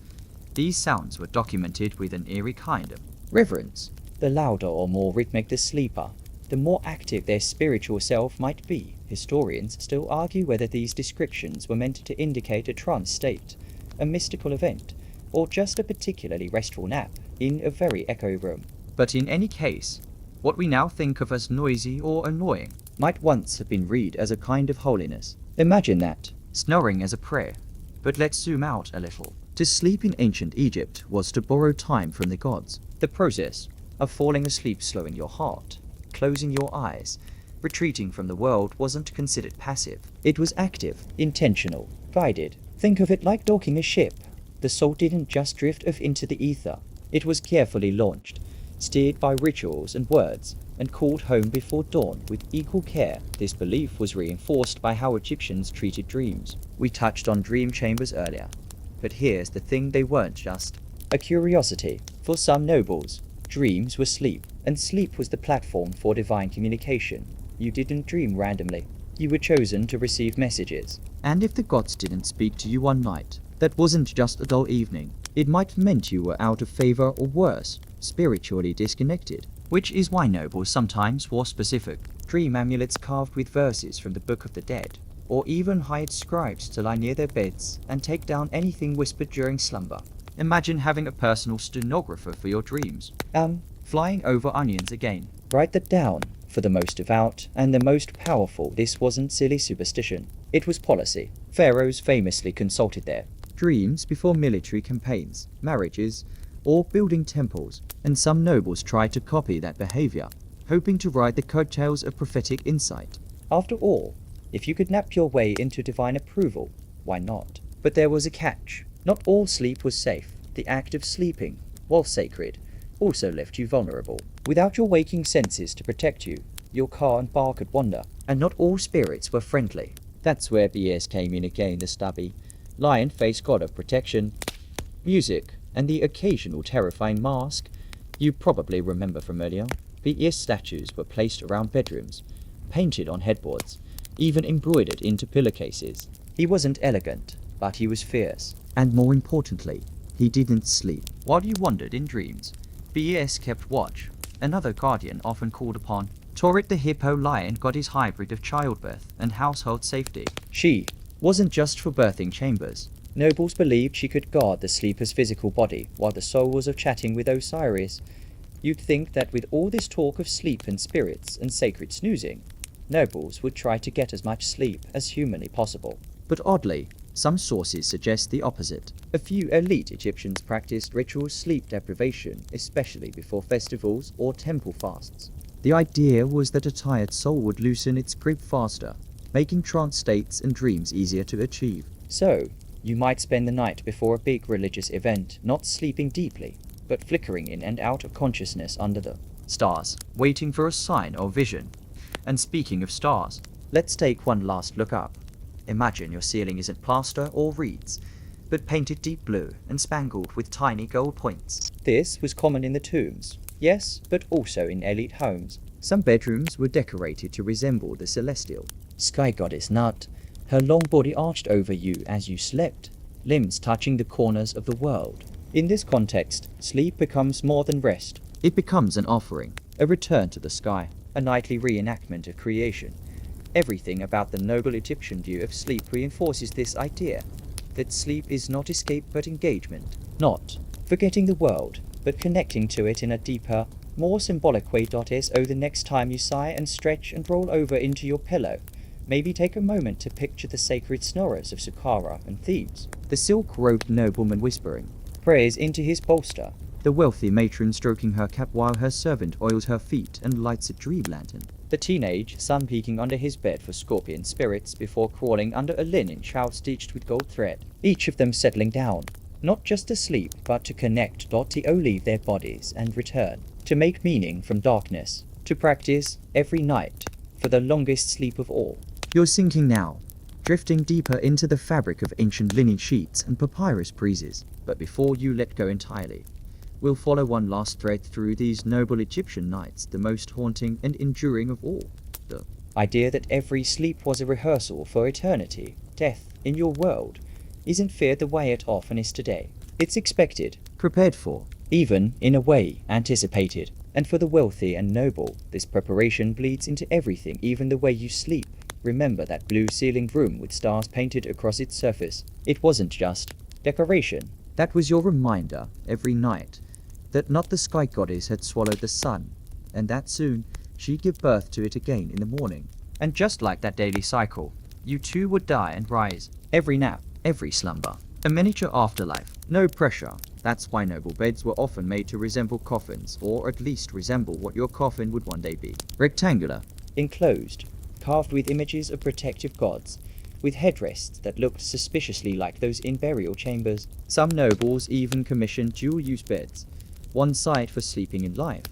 These sounds were documented with an eerie kind of reverence. The louder or more rhythmic the sleeper, the more active their spiritual self might be. Historians still argue whether these descriptions were meant to indicate a trance state, a mystical event, or just a particularly restful nap in a very echo room. But in any case, what we now think of as noisy or annoying might once have been read as a kind of holiness. Imagine that. Snoring as a prayer. But let's zoom out a little. To sleep in ancient Egypt was to borrow time from the gods. The process of falling asleep, slowing your heart, closing your eyes, retreating from the world wasn't considered passive. It was active, intentional, guided. Think of it like docking a ship. The soul didn't just drift off into the ether. It was carefully launched, steered by rituals and words, and called home before dawn with equal care. This belief was reinforced by how Egyptians treated dreams. We touched on dream chambers earlier, but here's the thing: they weren't just a curiosity. For some nobles, dreams were sleep, and sleep was the platform for divine communication. You didn't dream randomly. You were chosen to receive messages. And if the gods didn't speak to you one night, that wasn't just a dull evening. It might have meant you were out of favor, or worse, spiritually disconnected. Which is why nobles sometimes wore specific dream amulets carved with verses from the Book of the Dead, or even hired scribes to lie near their beds and take down anything whispered during slumber. Imagine having a personal stenographer for your dreams. Flying over onions again. Write that down. For the most devout and the most powerful, this wasn't silly superstition. It was policy. Pharaohs famously consulted their dreams before military campaigns, marriages, or building temples, and some nobles tried to copy that behavior, hoping to ride the coattails of prophetic insight. After all, if you could nap your way into divine approval, why not? But there was a catch. Not all sleep was safe. The act of sleeping, while sacred, also left you vulnerable. Without your waking senses to protect you, your car and bark at wonder. And not all spirits were friendly. That's where BS came in again, the stubby. Lion face god of protection, music, and the occasional terrifying mask you probably remember from earlier. BS statues were placed around bedrooms, painted on headboards, even embroidered into pillowcases. He wasn't elegant, but he was fierce. And more importantly, he didn't sleep. While you wandered in dreams, BS kept watch. Another guardian often called upon. Torit the hippo lion got his hybrid of childbirth and household safety. She Wasn't just for birthing chambers. Nobles believed she could guard the sleeper's physical body while the soul was of chatting with Osiris. You'd think that with all this talk of sleep and spirits and sacred snoozing, nobles would try to get as much sleep as humanly possible. But oddly, some sources suggest the opposite. A few elite Egyptians practiced ritual sleep deprivation, especially before festivals or temple fasts. The idea was that a tired soul would loosen its grip faster, making trance states and dreams easier to achieve. So, you might spend the night before a big religious event not sleeping deeply, but flickering in and out of consciousness under the stars, waiting for a sign or vision. And speaking of stars, let's take one last look up. Imagine your ceiling isn't plaster or reeds, but painted deep blue and spangled with tiny gold points. This was common in the tombs, yes, but also in elite homes. Some bedrooms were decorated to resemble the celestial sky goddess Nut, her long body arched over you as you slept, limbs touching the corners of the world. In this context, sleep becomes more than rest. It becomes an offering, a return to the sky, a nightly reenactment of creation. Everything about the noble Egyptian view of sleep reinforces this idea that sleep is not escape but engagement, not forgetting the world, but connecting to it in a deeper, more symbolic way. So the next time you sigh and stretch and roll over into your pillow, maybe take a moment to picture the sacred snorers of Saqqara and Thebes, the silk-robed nobleman whispering prayers into his bolster, the wealthy matron stroking her cap while her servant oils her feet and lights a dream lantern, the teenage son peeking under his bed for scorpion spirits before crawling under a linen shawl stitched with gold thread, each of them settling down, not just to sleep, but to connect. To leave their bodies and return, to make meaning from darkness, to practice every night for the longest sleep of all. You're sinking now, drifting deeper into the fabric of ancient linen sheets and papyrus breezes. But before you let go entirely, we'll follow one last thread through these noble Egyptian nights, the most haunting and enduring of all. The idea that every sleep was a rehearsal for eternity, death, in your world, isn't feared the way it often is today. It's expected, prepared for, even, in a way, anticipated. And for the wealthy and noble, this preparation bleeds into everything, even the way you sleep. Remember that blue-ceilinged room with stars painted across its surface. It wasn't just decoration. That was your reminder, every night, that not the sky goddess had swallowed the sun, and that soon she'd give birth to it again in the morning. And just like that daily cycle, you too would die and rise. Every nap, every slumber. A miniature afterlife. No pressure. That's why noble beds were often made to resemble coffins, or at least resemble what your coffin would one day be. Rectangular. Enclosed, carved with images of protective gods, with headrests that looked suspiciously like those in burial chambers. Some nobles even commissioned dual-use beds, one side for sleeping in life,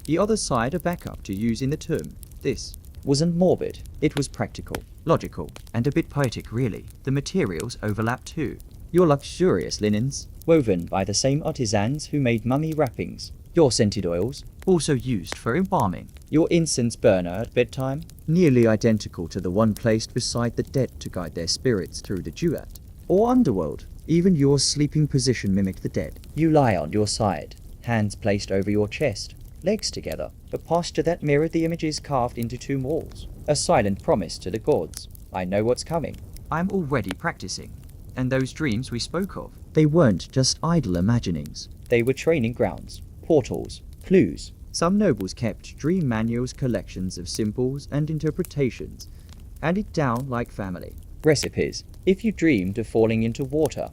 the other side a backup to use in the tomb. This wasn't morbid, it was practical, logical, and a bit poetic really. The materials overlap too. Your luxurious linens, woven by the same artisans who made mummy wrappings. Your scented oils, also used for embalming. Your incense burner at bedtime, nearly identical to the one placed beside the dead to guide their spirits through the duat. Or underworld, even your sleeping position mimicked the dead. You lie on your side, hands placed over your chest, legs together, a posture that mirrored the images carved into tomb walls. A silent promise to the gods. I know what's coming. I'm already practicing. And those dreams we spoke of, they weren't just idle imaginings. They were training grounds, portals, clues. Some nobles kept dream manuals, collections of symbols and interpretations, handed down like family. Recipes. If you dreamed of falling into water,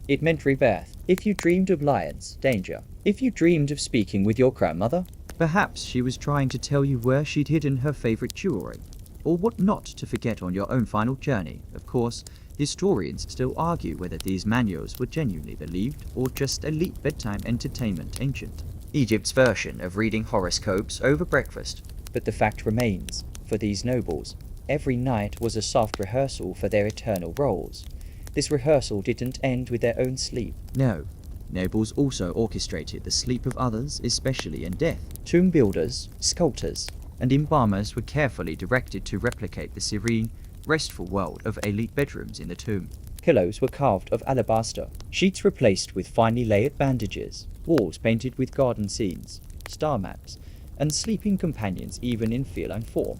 it meant rebirth. If you dreamed of lions, danger. If you dreamed of speaking with your grandmother, perhaps she was trying to tell you where she'd hidden her favorite jewelry, or what not to forget on your own final journey. Of course, historians still argue whether these manuals were genuinely believed or just elite bedtime entertainment ancient. Egypt's version of reading horoscopes over breakfast. But the fact remains, for these nobles, every night was a soft rehearsal for their eternal roles. This rehearsal didn't end with their own sleep. No, nobles also orchestrated the sleep of others, especially in death. Tomb builders, sculptors, And embalmers were carefully directed to replicate the serene, restful world of elite bedrooms in the tomb. pillows were carved of alabaster, sheets replaced with finely layered bandages, walls painted with garden scenes, star maps, and sleeping companions even in feline form.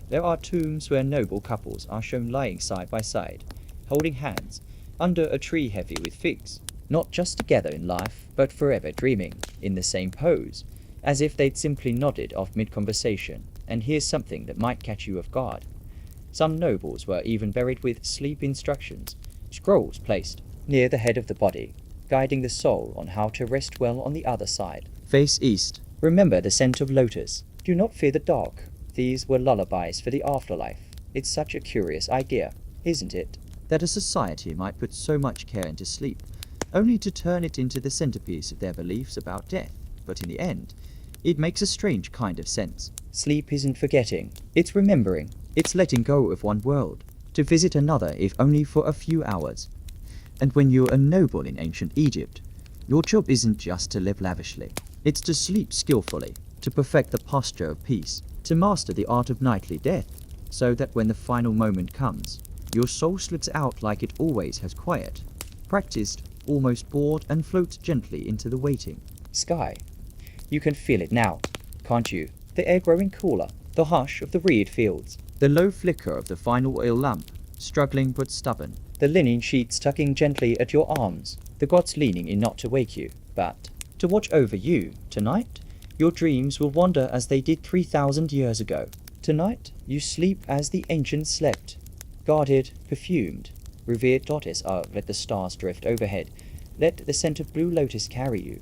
There are tombs where noble couples are shown lying side by side, holding hands, under a tree heavy with figs, not just together in life, but forever dreaming, in the same pose, as if they'd simply nodded off mid-conversation, and here's something that might catch you off guard. Some nobles were even buried with sleep instructions, scrolls placed near the head of the body, guiding the soul on how to rest well on the other side. Face east. Remember the scent of lotus. Do not fear the dark. These were lullabies for the afterlife. It's such a curious idea, isn't it? That a society might put so much care into sleep, only to turn it into the centerpiece of their beliefs about death. But in the end, it makes a strange kind of sense. Sleep isn't forgetting. It's remembering. It's letting go of one world, to visit another if only for a few hours. And when you're a noble in ancient Egypt, your job isn't just to live lavishly. It's to sleep skillfully, to perfect the posture of peace, to master the art of nightly death, so that when the final moment comes, your soul slips out like it always has quiet, practiced, almost bored, and floats gently into the waiting sky. You can feel it now, can't you? The air growing cooler, the hush of the reed fields, the low flicker of the final oil lamp, struggling but stubborn, the linen sheets tugging gently at your arms, the gods leaning in not to wake you, but to watch over you. Tonight, your dreams will wander as they did 3,000 years ago. Tonight, you sleep as the ancients slept, guarded, perfumed. Revered goddess, let the stars drift overhead. Let the scent of blue lotus carry you.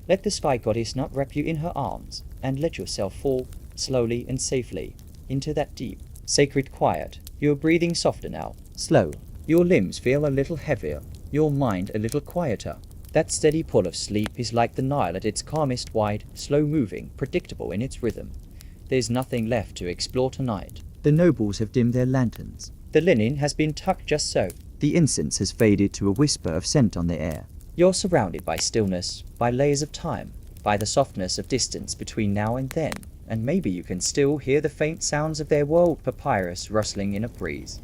Let the sky goddess nut wrap you in her arms, and let yourself fall, slowly and safely, into that deep, sacred quiet. You're breathing softer now, slow. Your limbs feel a little heavier, your mind a little quieter. That steady pull of sleep is like the Nile at its calmest, wide, slow-moving, predictable in its rhythm. There's nothing left to explore tonight. The nobles have dimmed their lanterns. The linen has been tucked just so. The incense has faded to a whisper of scent on the air. You're surrounded by stillness, by layers of time, by the softness of distance between now and then, and maybe you can still hear the faint sounds of their world papyrus rustling in a breeze.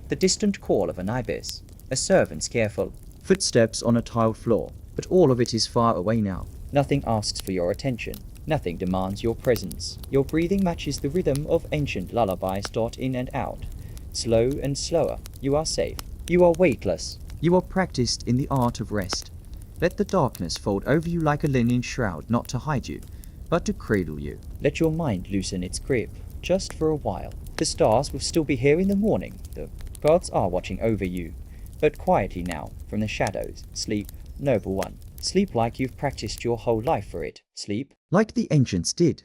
The distant call of an ibis, a servant's careful footsteps on a tiled floor, but all of it is far away now. Nothing asks for your attention. Nothing demands your presence. Your breathing matches the rhythm of ancient lullabies. In and out. Slow and slower. You are safe. You are weightless. You are practiced in the art of rest. Let the darkness fold over you like a linen shroud, not to hide you, but to cradle you. Let your mind loosen its grip, just for a while. The stars will still be here in the morning. The gods are watching over you. But quietly now, from the shadows, sleep, noble one. Sleep like you've practiced your whole life for it. Sleep like the ancients did.